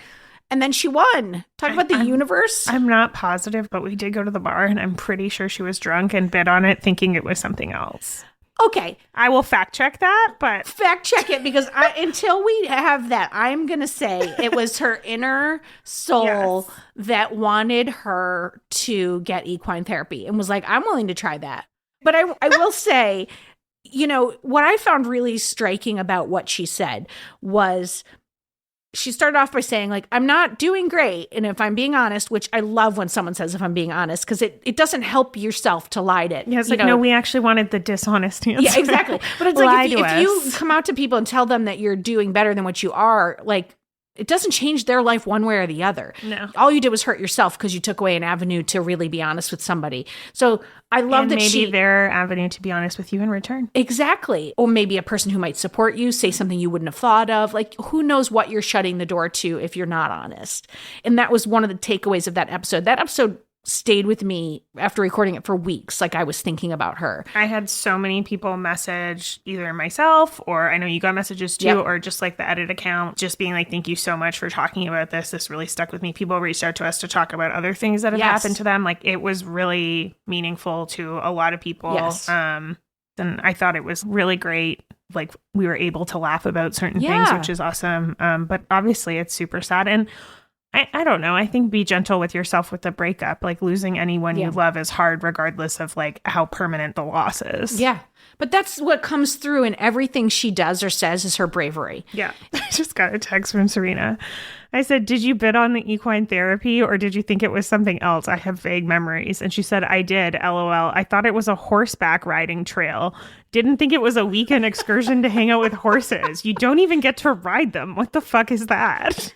and then she won. Talk about the universe.
I'm not positive, but we did go to the bar and I'm pretty sure she was drunk and bid on it thinking it was something else.
Okay.
I will fact check that, but...
Fact check it because until we have that, I'm going to say it was her inner soul that wanted her to get equine therapy and was like, I'm willing to try that. But I will say, you know, what I found really striking about what she said was... She started off by saying, like, I'm not doing great. And if I'm being honest, which I love when someone says if I'm being honest, because it doesn't help yourself to lie to it.
Yeah, it's like, no, we actually wanted the dishonest answer.
Yeah, exactly. But it's like, if you come out to people and tell them that you're doing better than what you are, like, it doesn't change their life one way or the other.
No.
All you did was hurt yourself because you took away an avenue to really be honest with somebody. So I love that
maybe their avenue to be honest with you in return.
Exactly. Or maybe a person who might support you, say something you wouldn't have thought of. Like, who knows what you're shutting the door to if you're not honest. And that was one of the takeaways of that episode. That episode stayed with me after recording it for weeks. Like I was thinking about her.
I had so many people message either myself, or I know you got messages too, or just like the edit account, just being like, thank you so much for talking about this. This really stuck with me. People reached out to us to talk about other things that have happened to them. Like it was really meaningful to a lot of people.
Yes.
And I thought it was really great. Like we were able to laugh about certain things, which is awesome. But obviously it's super sad. And I don't know. I think be gentle with yourself with the breakup. Like losing anyone you love is hard regardless of like how permanent the loss is.
Yeah. But that's what comes through in everything she does or says is her bravery.
Yeah. I just got a text from Serena. I said, did you bid on the equine therapy or did you think it was something else? I have vague memories. And she said, I did. LOL. I thought it was a horseback riding trail. Didn't think it was a weekend excursion to hang out with horses. You don't even get to ride them. What the fuck is that?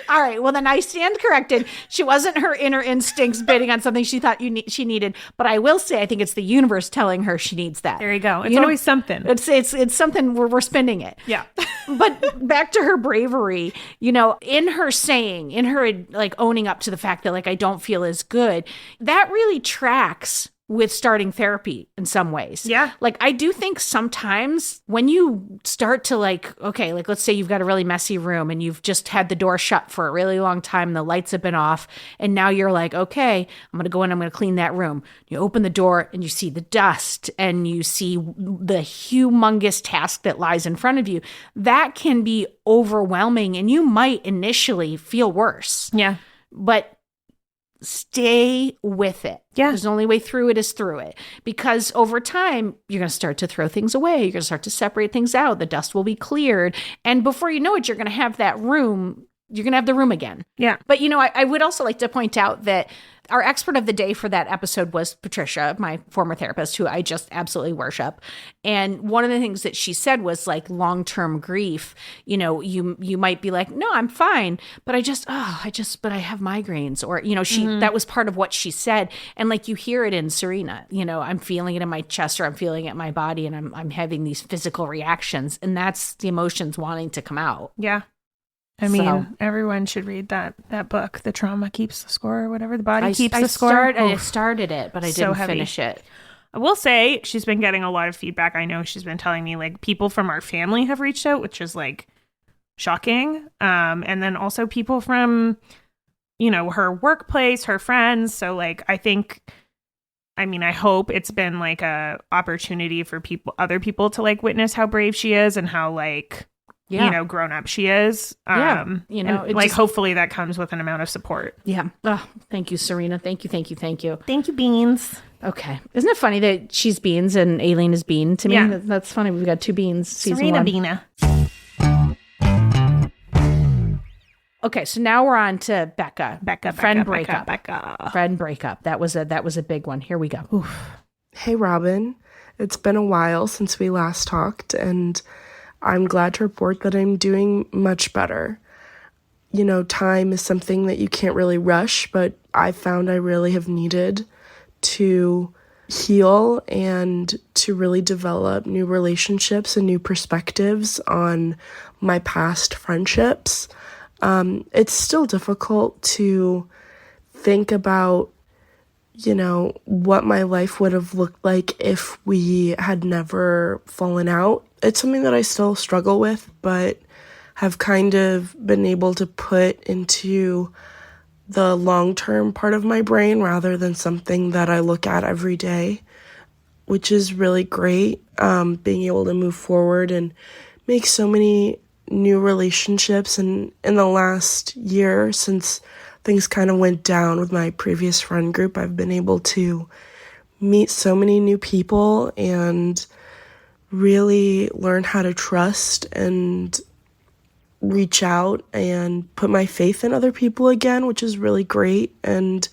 All right. Well, then I stand corrected. She wasn't her inner instincts bidding on something she thought she needed. But I will say, I think it's the universe telling her she needs that.
There you go. It's always something.
It's something we're spending it.
Yeah.
But back to her bravery, you know, in her saying, in her like owning up to the fact that like I don't feel as good, that really tracks with starting therapy in some ways.
Yeah.
Like I do think sometimes when you start to like, okay, like let's say you've got a really messy room and you've just had the door shut for a really long time and the lights have been off. And now you're like, okay, I'm going to go in, I'm going to clean that room. You open the door and you see the dust and you see the humongous task that lies in front of you. That can be overwhelming and you might initially feel worse.
Yeah.
But stay with it.
Yeah.
There's the only way through it is through it. Because over time, you're going to start to throw things away. You're going to start to separate things out. The dust will be cleared. And before you know it, you're going to have that room. You're going to have the room again.
Yeah.
But, you know, I would also like to point out that our expert of the day for that episode was Patricia, my former therapist, who I just absolutely worship. And one of the things that she said was like long-term grief. You know, you might be like, no, I'm fine, but I have migraines, or, you know, that was part of what she said. And like you hear it in Serena, you know, I'm feeling it in my chest or I'm feeling it in my body and I'm having these physical reactions, and that's the emotions wanting to come out.
Yeah. I mean, everyone should read that book, The Trauma Keeps the Score, or whatever. The Body Keeps the Score.
I started it, but I didn't finish it.
I will say she's been getting a lot of feedback. I know she's been telling me like people from our family have reached out, which is like shocking. And then also people from, you know, her workplace, her friends. So like, I hope it's been like a opportunity for other people to like witness how brave she is and how like, you know, grown up she is.
You know,
like hopefully that comes with an amount of support.
Yeah. Oh, thank you, Serena. Thank you. Thank you,
Beans.
Okay. Isn't it funny that she's Beans and Aileen is Bean to me?
Yeah.
That's funny. We've got two Beans. Season
Serena
1. Beana. Okay, so now we're on to Becca. Friend breakup. Friend breakup. That was a big one. Here we go.
Oof. Hey, Robin. It's been a while since we last talked, and I'm glad to report that I'm doing much better. You know, time is something that you can't really rush, but I found I really have needed to heal and to really develop new relationships and new perspectives on my past friendships. It's still difficult to think about, you know, what my life would have looked like if we had never fallen out. It's something that I still struggle with, but have kind of been able to put into the long-term part of my brain rather than something that I look at every day, which is really great. Being able to move forward and make so many new relationships. And in the last year, since things kind of went down with my previous friend group, I've been able to meet so many new people and really learn how to trust and reach out and put my faith in other people again, which is really great. And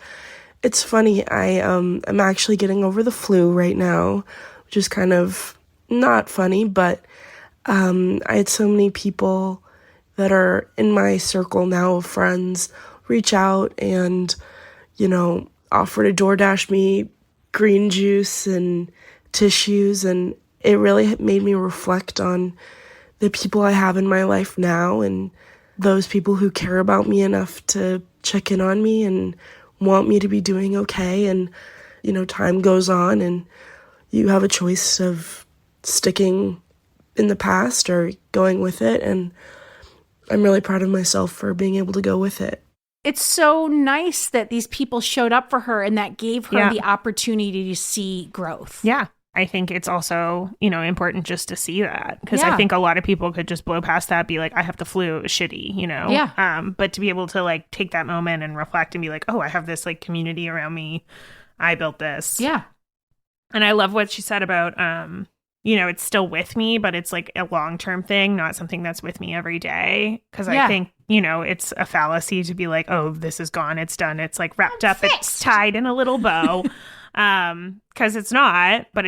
it's funny, I'm actually getting over the flu right now, which is kind of not funny, but I had so many people that are in my circle now of friends reach out and, you know, offer to DoorDash me green juice and tissues, and it really made me reflect on the people I have in my life now and those people who care about me enough to check in on me and want me to be doing okay. And, time goes on and you have a choice of sticking in the past or going with it. And I'm really proud of myself for being able to go with it.
It's so nice that these people showed up for her and that gave her the opportunity to see growth.
Yeah. I think it's also, important just to see that, because I think a lot of people could just blow past that, be like, I have the flu, it was shitty,
Yeah.
But to be able to like take that moment and reflect and be like, oh, I have this like community around me. I built this.
Yeah.
And I love what she said about, it's still with me, but it's like a long-term thing, not something that's with me every day. Because I think, it's a fallacy to be like, oh, this is gone, it's done, it's like wrapped up, it's tied in a little bow. Because it's not, but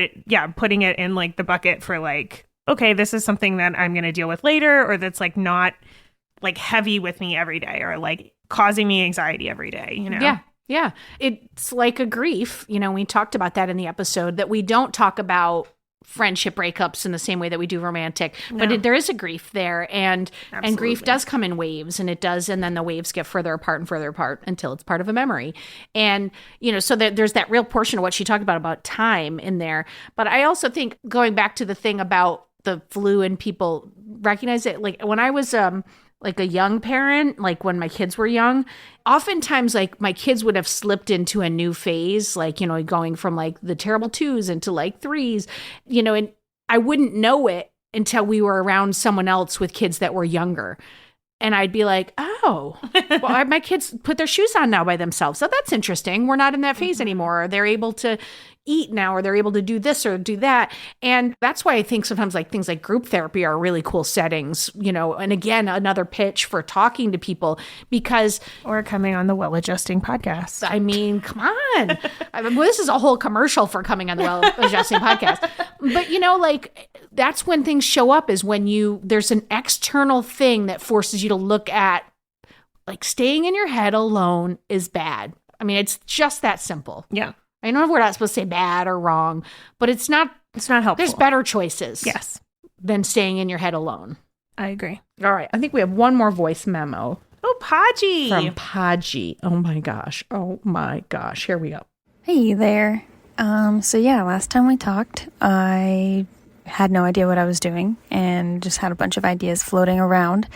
putting it in like the bucket for like, okay, this is something that I'm going to deal with later, or that's like not like heavy with me every day, or like causing me anxiety every day,
Yeah. Yeah. It's like a grief. We talked about that in the episode, that we don't talk about friendship breakups in the same way that we do romantic, but there is a grief there, and grief does come in waves, and then the waves get further apart until it's part of a memory. And so there's that real portion of what she talked about time in there. But I also think, going back to the thing about the flu and people recognize it, like when I was like a young parent, like when my kids were young, oftentimes like my kids would have slipped into a new phase, like, going from like the terrible 2s into like 3s, and I wouldn't know it until we were around someone else with kids that were younger. And I'd be like, oh, well, my kids put their shoes on now by themselves. So that's interesting. We're not in that phase anymore. Or they're able to eat now, or they're able to do this or do that. And that's why I think sometimes like things like group therapy are really cool settings, and again, another pitch for talking to people, because.
Or coming on the Well Adjusting podcast.
I mean, come on. This is a whole commercial for coming on the Well Adjusting podcast. But, like that's when things show up, is when there's an external thing that forces you to look at, like, staying in your head alone is bad. I mean, it's just that simple.
Yeah.
I know we're not supposed to say bad or wrong, but it's not helpful. There's better choices.
Yes.
Than staying in your head alone.
I agree.
All right. I think we have one more voice memo.
Oh, Podgy.
From Podgy. Oh my gosh. Here we go.
Hey there. So last time we talked, I had no idea what I was doing and just had a bunch of ideas floating around.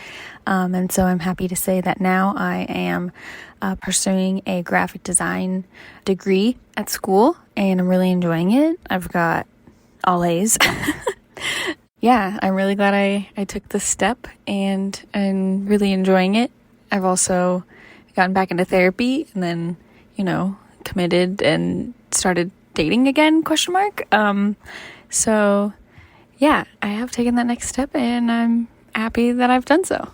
And so I'm happy to say that now I am pursuing a graphic design degree at school, and I'm really enjoying it. I've got all A's. Yeah, I'm really glad I took this step, and I'm really enjoying it. I've also gotten back into therapy, and then, committed and started dating again, ? So yeah, I have taken that next step, and I'm happy that I've done so.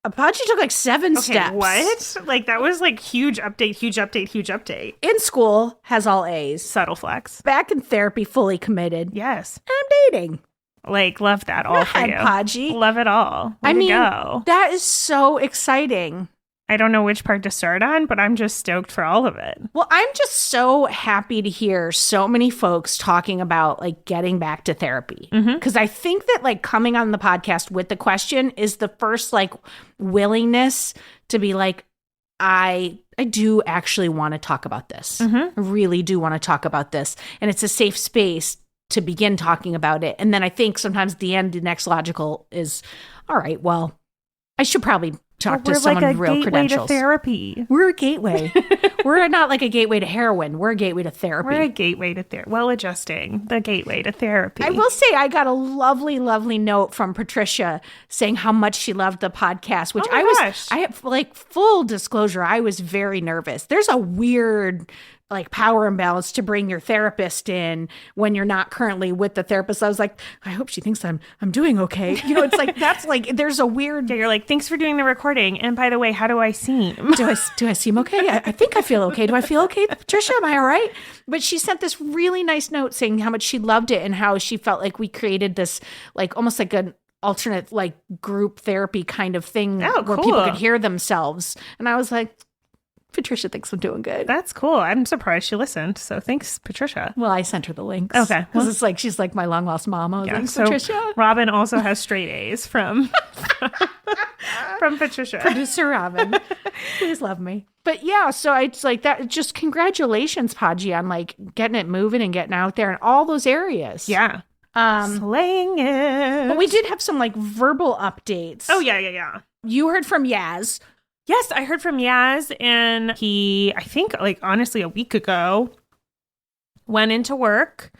Podgy took like 7 steps.
What? Like, that was like huge update.
In school, has all A's.
Subtle flex.
Back in therapy, fully committed.
Yes.
And I'm dating.
Like, love that all for you.
Podgy.
Love it all. Way to go.
That is so exciting.
I don't know which part to start on, but I'm just stoked for all of it.
Well, I'm just so happy to hear so many folks talking about like getting back to therapy. Because I think that like coming on the podcast with the question is the first like willingness to be like, I do actually want to talk about this. I really do want to talk about this. And it's a safe space to begin talking about it. And then I think sometimes the next logical is, all right, well, I should probably talk to someone with real credentials.
To therapy.
We're a gateway. We're not like a gateway to heroin. We're a gateway to therapy.
We're a gateway to therapy. Well, adjusting the gateway to therapy.
I will say I got a lovely, lovely note from Patricia saying how much she loved the podcast, which I have like full disclosure. I was very nervous. There's a weird like power imbalance to bring your therapist in when you're not currently with the therapist. I was like, I hope she thinks I'm doing okay. It's like, that's like, there's a weird.
You're like, thanks for doing the recording. And by the way, how do I seem?
Do I seem okay? I think I feel okay. Do I feel okay, Patricia? Am I all right? But she sent this really nice note saying how much she loved it and how she felt like we created this like almost like an alternate like group therapy kind of thing where people could hear themselves. And I was like, Patricia thinks I'm doing good.
That's cool. I'm surprised she listened. So thanks, Patricia.
Well, I sent her the links.
Okay.
Because it's like, she's like my long lost mom. I was like,
so
Patricia.
Robin also has straight A's from Patricia.
Producer Robin. Please love me. But yeah, so it's like that. Just congratulations, Podgy, on like getting it moving and getting out there in all those areas.
Yeah. Slaying it.
But we did have some like verbal updates.
Oh, yeah.
You heard from Yaz.
Yes, I heard from Yaz, and he, I think, like, honestly, a week ago, went into work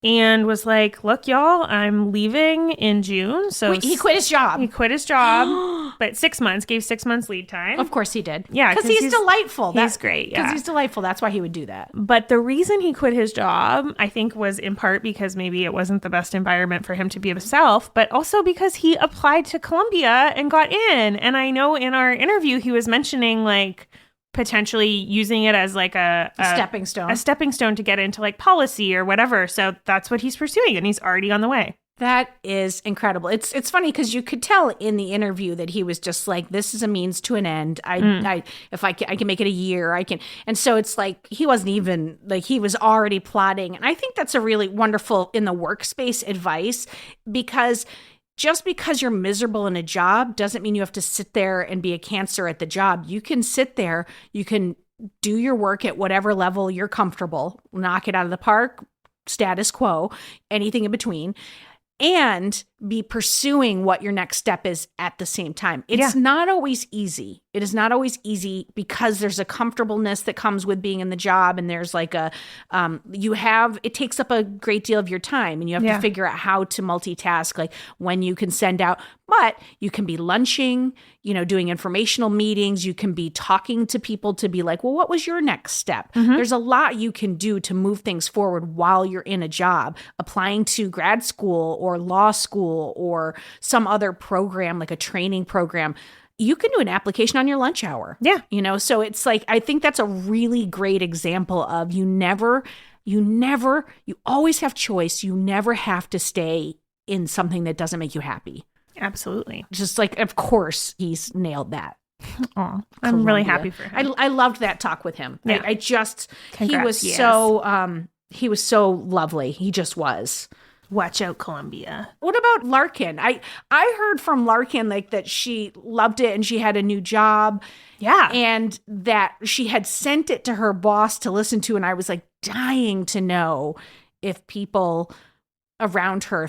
and was like, look, y'all, I'm leaving in June. So
Wait, he quit his job.
He quit his job, but 6 months, gave 6 months lead time.
Of course he did.
Yeah.
Because he's delightful.
He's great. Yeah.
Because he's delightful. That's why he would do that.
But the reason he quit his job, I think, was in part because maybe it wasn't the best environment for him to be himself, but also because he applied to Columbia and got in. And I know in our interview, he was mentioning like potentially using it as like a
stepping stone
to get into like policy or whatever. So that's what he's pursuing, and he's already on the way.
That is incredible. It's funny because you could tell in the interview that he was just like, this is a means to an end. If I can make it a year, I can. And so it's like he wasn't even like, he was already plotting. And I think that's a really wonderful in the workspace advice, because just because you're miserable in a job doesn't mean you have to sit there and be a cancer at the job. You can sit there, you can do your work at whatever level you're comfortable, knock it out of the park, status quo, anything in between, and be pursuing what your next step is at the same time. It's not always easy. It is not always easy because there's a comfortableness that comes with being in the job, and there's like a, it takes up a great deal of your time, and you have to figure out how to multitask, like when you can send out, but you can be lunching, doing informational meetings. You can be talking to people to be like, well, what was your next step? There's a lot you can do to move things forward while you're in a job, applying to grad school or law school or some other program, like a training program. You can do an application on your lunch hour.
Yeah.
So it's like, I think that's a really great example of you always have choice. You never have to stay in something that doesn't make you happy.
Absolutely.
Just like, of course, he's nailed that.
Oh, I'm really happy for him.
I loved that talk with him.
Yeah.
Congrats, he was so lovely. He just was.
Watch out, Columbia.
What about Larkin? I heard from Larkin like that she loved it and she had a new job.
Yeah.
And that she had sent it to her boss to listen to. And I was like dying to know if people around her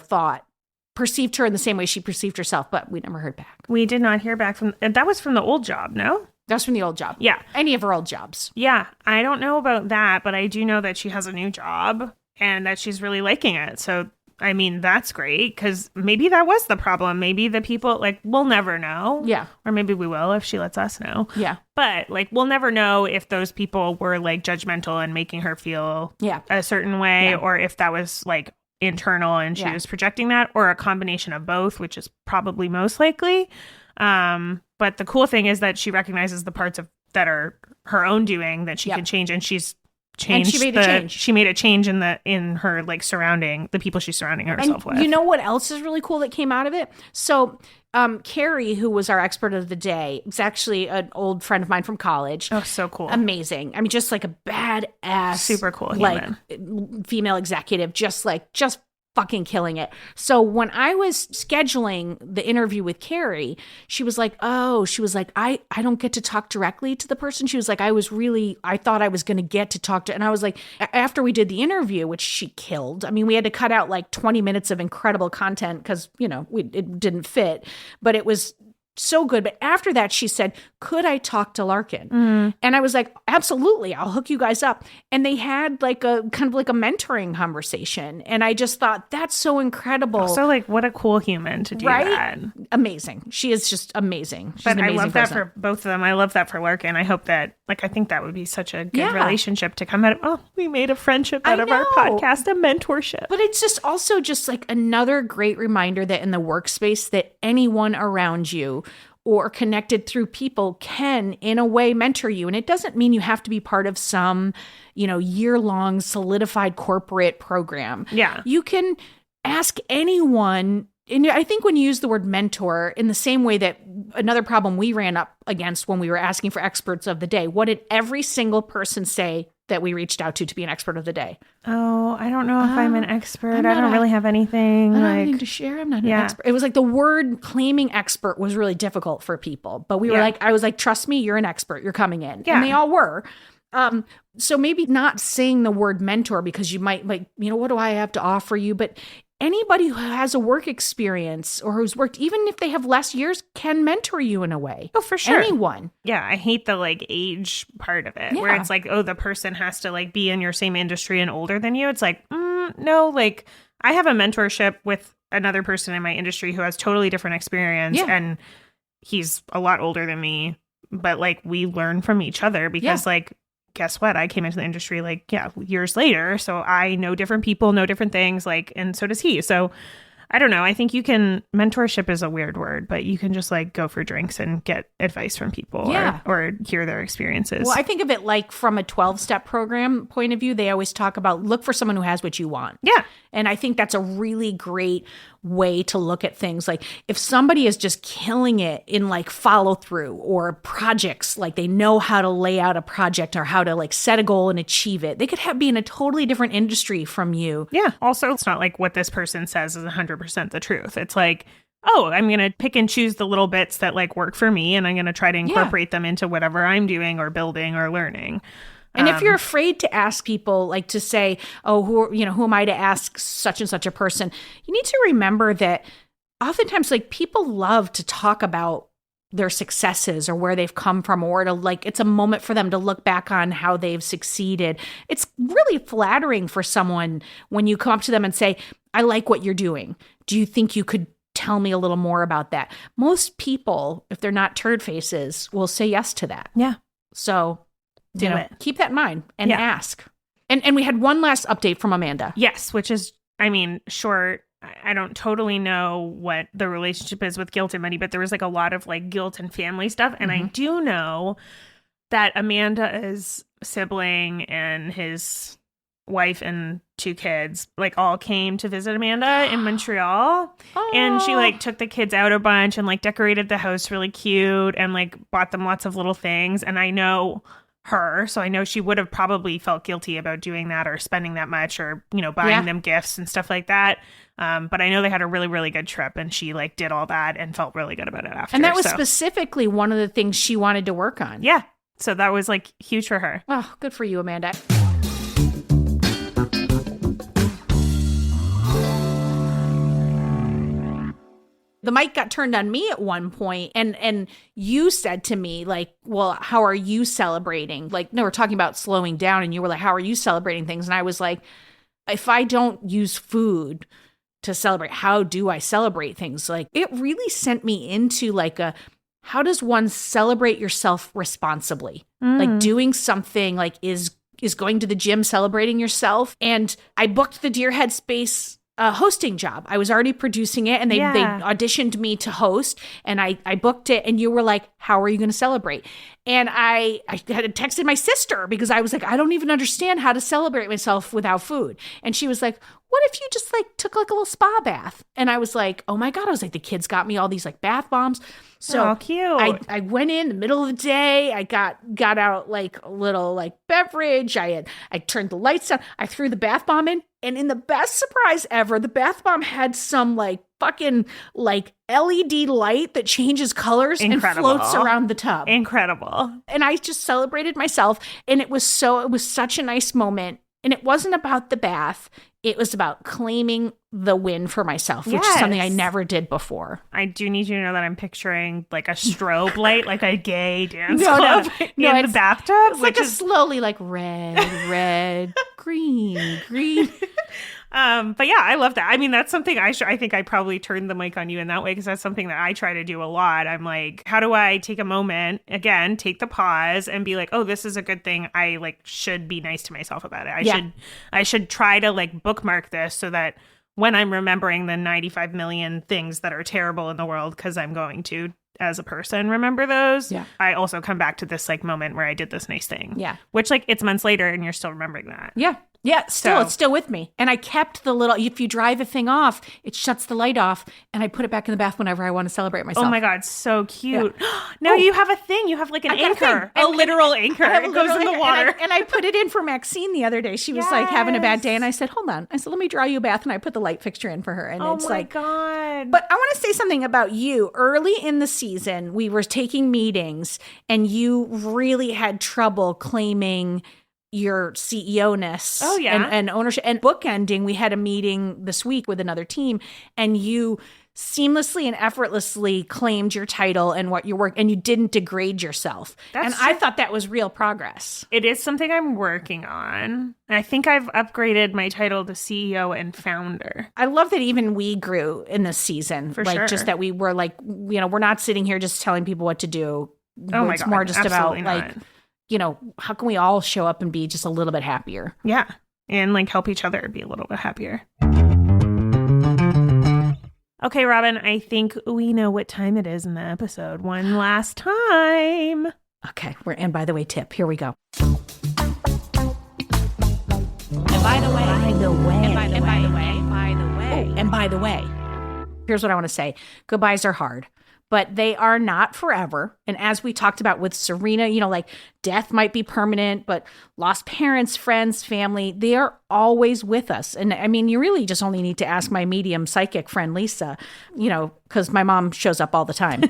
perceived her in the same way she perceived herself, but we never heard back.
We did not hear back that was from the old job, no?
That's from the old job.
Yeah.
Any of her old jobs.
Yeah. I don't know about that, but I do know that she has a new job and that she's really liking it. So, I mean, that's great, because maybe that was the problem. Maybe the people, like, we'll never know.
Yeah.
Or maybe we will if she lets us know.
Yeah.
But, like, we'll never know if those people were, like, judgmental and making her feel a certain way, or if that was, like, internal and she was projecting that, or a combination of both, which is probably most likely. But the cool thing is that she recognizes the parts that are her own doing that she can change, and she's changed.
And she made a change.
She made a change in her like surrounding the people she's surrounding herself with.
You know what else is really cool that came out of it? So Carrie, who was our expert of the day, is actually an old friend of mine from college.
Oh, so cool.
Amazing. I mean, just like a badass,
super cool human.
Like female executive, just fucking killing it. So when I was scheduling the interview with Carrie, she was like, I don't get to talk directly to the person. She was like, I thought I was going to get to talk to, and I was like, after we did the interview, which she killed. I mean, we had to cut out like 20 minutes of incredible content because, it didn't fit, but it was so good. But after that, she said, could I talk to Larkin? And I was like, absolutely, I'll hook you guys up. And they had like a kind of like a mentoring conversation. And I just thought, that's so incredible.
So like, what a cool human to do that.
Amazing. She is just amazing. She's
but
an amazing
I love
person.
that for both of them. I love that for Larkin. I hope that, I think that would be such a good relationship to come out of. Oh, we made a friendship out of our podcast, a mentorship.
But it's just also just like another great reminder that in the workspace that anyone around you or connected through people can, in a way, mentor you. And it doesn't mean you have to be part of some, year-long solidified corporate program.
Yeah.
You can ask anyone. And I think when you use the word mentor in the same way that another problem we ran up against when we were asking for experts of the day, what did every single person say that we reached out to be an expert of the day?
Oh, I don't know if I'm an expert. I
not
don't really have anything.
I don't have
like
anything to share. I'm not an expert. It was like the word claiming expert was really difficult for people. But we were like, I was like, trust me, you're an expert. You're coming in.
Yeah.
And they all were. So maybe not saying the word mentor because you might like, what do I have to offer you? But anybody who has a work experience or who's worked, even if they have less years, can mentor you in a way.
Oh, for sure.
Anyone.
Yeah, I hate the like age part of it where it's like, oh, the person has to like be in your same industry and older than you. It's like, no, like I have a mentorship with another person in my industry who has totally different experience and he's a lot older than me, but like we learn from each other because like, guess what? I came into the industry like, years later. So I know different people, know different things, like, and so does he. So I don't know. I think mentorship is a weird word, but you can just like go for drinks and get advice from people or hear their experiences.
Well, I think of it like from a 12-step program point of view, they always talk about look for someone who has what you want.
Yeah.
And I think that's a really great way to look at things. Like if somebody is just killing it in like follow through or projects, like they know how to lay out a project or how to like set a goal and achieve it, they could be in a totally different industry from you.
Yeah. Also, it's not like what this person says is 100% the truth. It's like, oh, I'm going to pick and choose the little bits that like work for me and I'm going to try to incorporate them into whatever I'm doing or building or learning.
And if you're afraid to ask people, like to say, oh, who am I to ask such and such a person? You need to remember that oftentimes like people love to talk about their successes or where they've come from, or to like, it's a moment for them to look back on how they've succeeded. It's really flattering for someone when you come up to them and say, I like what you're doing. Do you think you could tell me a little more about that? Most people, if they're not turd faces, will say yes to that.
Yeah.
So
Do it.
keep that in mind and ask. And we had one last update from Amanda.
Yes, which is, I mean, short. I don't totally know what the relationship is with guilt and money, but there was like a lot of like guilt and family stuff. And I do know that Amanda's sibling and his wife and 2 kids like all came to visit Amanda in Montreal. And she like took the kids out a bunch and like decorated the house really cute and like bought them lots of little things. And I know her, so I know she would have probably felt guilty about doing that or spending that much or, buying them gifts and stuff like that. But I know they had a really, really good trip and she like did all that and felt really good about it after.
And that was specifically one of the things she wanted to work on.
Yeah. So that was like huge for her.
Oh, good for you, Amanda. The mic got turned on me at one point and you said to me like, well, how are you celebrating? Like, no, we're talking about slowing down and you were like, how are you celebrating things? And I was like, if I don't use food to celebrate, how do I celebrate things? Like it really sent me into like how does one celebrate yourself responsibly? Like doing something like is going to the gym, celebrating yourself. And I booked the Dear Headspace hosting job. I was already producing it and they auditioned me to host and I booked it and you were like, how are you going to celebrate? And I had texted my sister because I was like, I don't even understand how to celebrate myself without food. And she was like, what if you just like took like a little spa bath? And I was like, oh my God. I was like, the kids got me all these like bath bombs. So
cute.
I went in the middle of the day. I got out like a little like beverage. I turned the lights down. I threw the bath bomb in. And in the best surprise ever, the bath bomb had some like fucking like LED light that changes colors and floats around the tub.
Incredible.
And I just celebrated myself. And it was such a nice moment. And it wasn't about the bath. It was about claiming the win for myself, which is something I never did before.
I do need you to know that I'm picturing like a strobe light, like a gay dance club in the bathtub.
It's like a slowly like red, green.
But yeah, I love that. I mean, that's something I think I probably turned the mic on you in that way because that's something that I try to do a lot. I'm like, how do I take a moment, again, take the pause and be like, oh, this is a good thing. I like should be nice to myself about it. I should try to like bookmark this so that when I'm remembering the 95 million things that are terrible in the world, because I'm going to, as a person, remember those.
Yeah.
I also come back to this like moment where I did this nice thing.
Yeah.
Which like it's months later and you're still remembering that.
Yeah. Yeah, it's still with me. And I kept the little, if you dry the thing off, it shuts the light off, and I put it back in the bath whenever I want to celebrate myself.
Oh my God, so cute. Yeah. Now you have a thing. You have like an anchor, a literal anchor. It goes in the water.
And I put it in for Maxine the other day. She was like having a bad day, and I said, hold on. I said, let me draw you a bath, and I put the light fixture in for her. And it's like,
God.
But I want to say something about you. Early in the season, we were taking meetings, and you really had trouble claiming your CEO-ness and ownership and bookending. We had a meeting this week with another team, and you seamlessly and effortlessly claimed your title and what your work, and you didn't degrade yourself. I thought that was real progress.
It is something I'm working on. I think I've upgraded my title to CEO and founder.
I love that even we grew in this season.
For
like,
sure.
Just that we were like, we're not sitting here just telling people what to do.
Oh my
it's
God,
more just about
not.
like, how can we all show up and be just a little bit happier?
Yeah. And like help each other be a little bit happier. Okay, Robin, I think we know what time it is in the episode. One last time.
Okay. And by the way, tip, here we go. And by the way, here's what I want to say. Goodbyes are hard. But they are not forever. And as we talked about with Serena, like death might be permanent, but lost parents, friends, family, they are always with us. And I mean, you really just only need to ask my medium psychic friend, Lisa, because my mom shows up all the time.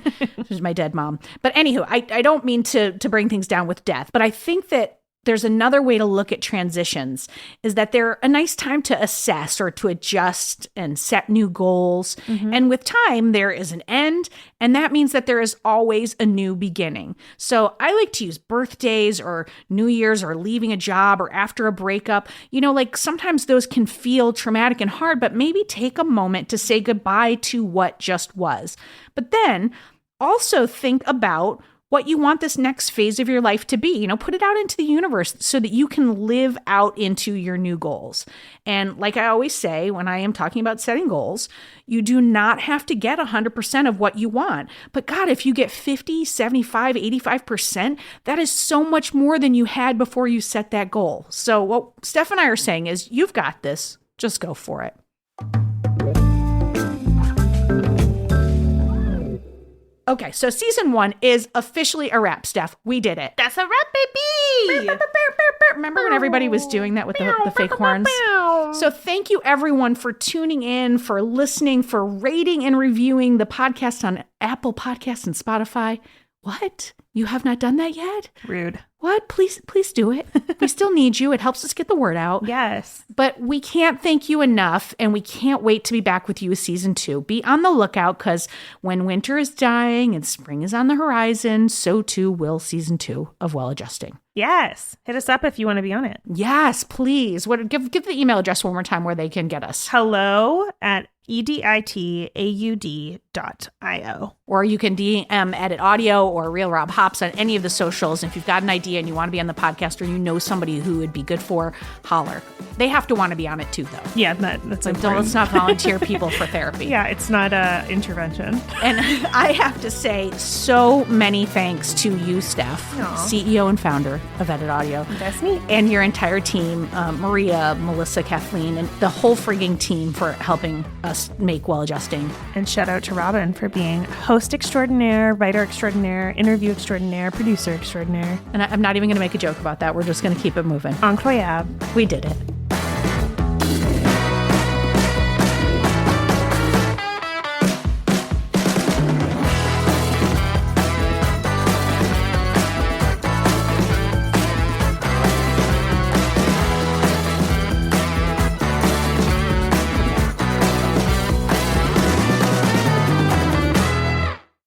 She's my dead mom. But anywho, I don't mean to bring things down with death, but I think that there's another way to look at transitions, is that they're a nice time to assess or to adjust and set new goals. Mm-hmm. And with time, there is an end, and that means that there is always a new beginning. So I like to use birthdays or New Year's or leaving a job or after a breakup. Like sometimes those can feel traumatic and hard, but maybe take a moment to say goodbye to what just was. But then also think about what you want this next phase of your life to be. Put it out into the universe so that you can live out into your new goals. And like I always say when I am talking about setting goals, you do not have to get 100% of what you want. But God, if you get 50, 75, 85%, that is so much more than you had before you set that goal. So what Steph and I are saying is, you've got this. Just go for it. Okay, so season 1 is officially a wrap, Steph. We did it.
That's a wrap, baby!
Remember when everybody was doing that with the fake horns? So thank you, everyone, for tuning in, for listening, for rating and reviewing the podcast on Apple Podcasts and Spotify. What? You have not done that yet?
Rude.
What? Please do it. We still need you. It helps us get the word out.
Yes.
But we can't thank you enough, and we can't wait to be back with you with season 2. Be on the lookout, because when winter is dying and spring is on the horizon, so too will season 2 of Well Adjusting.
Yes. Hit us up if you want to be on it.
Yes, please. Give the email address one more time where they can get us.
hello@editaud.io.
Or you can DM Edit Audio or Real Rob Hops on any of the socials. And if you've got an idea and you want to be on the podcast, or you know somebody who would be good for, holler. They have to want to be on it too, though.
Yeah, that's
like, let's not volunteer people for therapy.
Yeah, it's not an intervention.
And I have to say so many thanks to you, Steph, CEO and founder of Edit Audio.
That's me.
And your entire team, Maria, Melissa, Kathleen, and the whole frigging team for helping us make Well Adjusting.
And shout out to Robin for being host extraordinaire, writer extraordinaire, interview extraordinaire, producer extraordinaire.
And I'm not even going to make a joke about that. We're just going to keep it moving.
Incroyable.
We did it.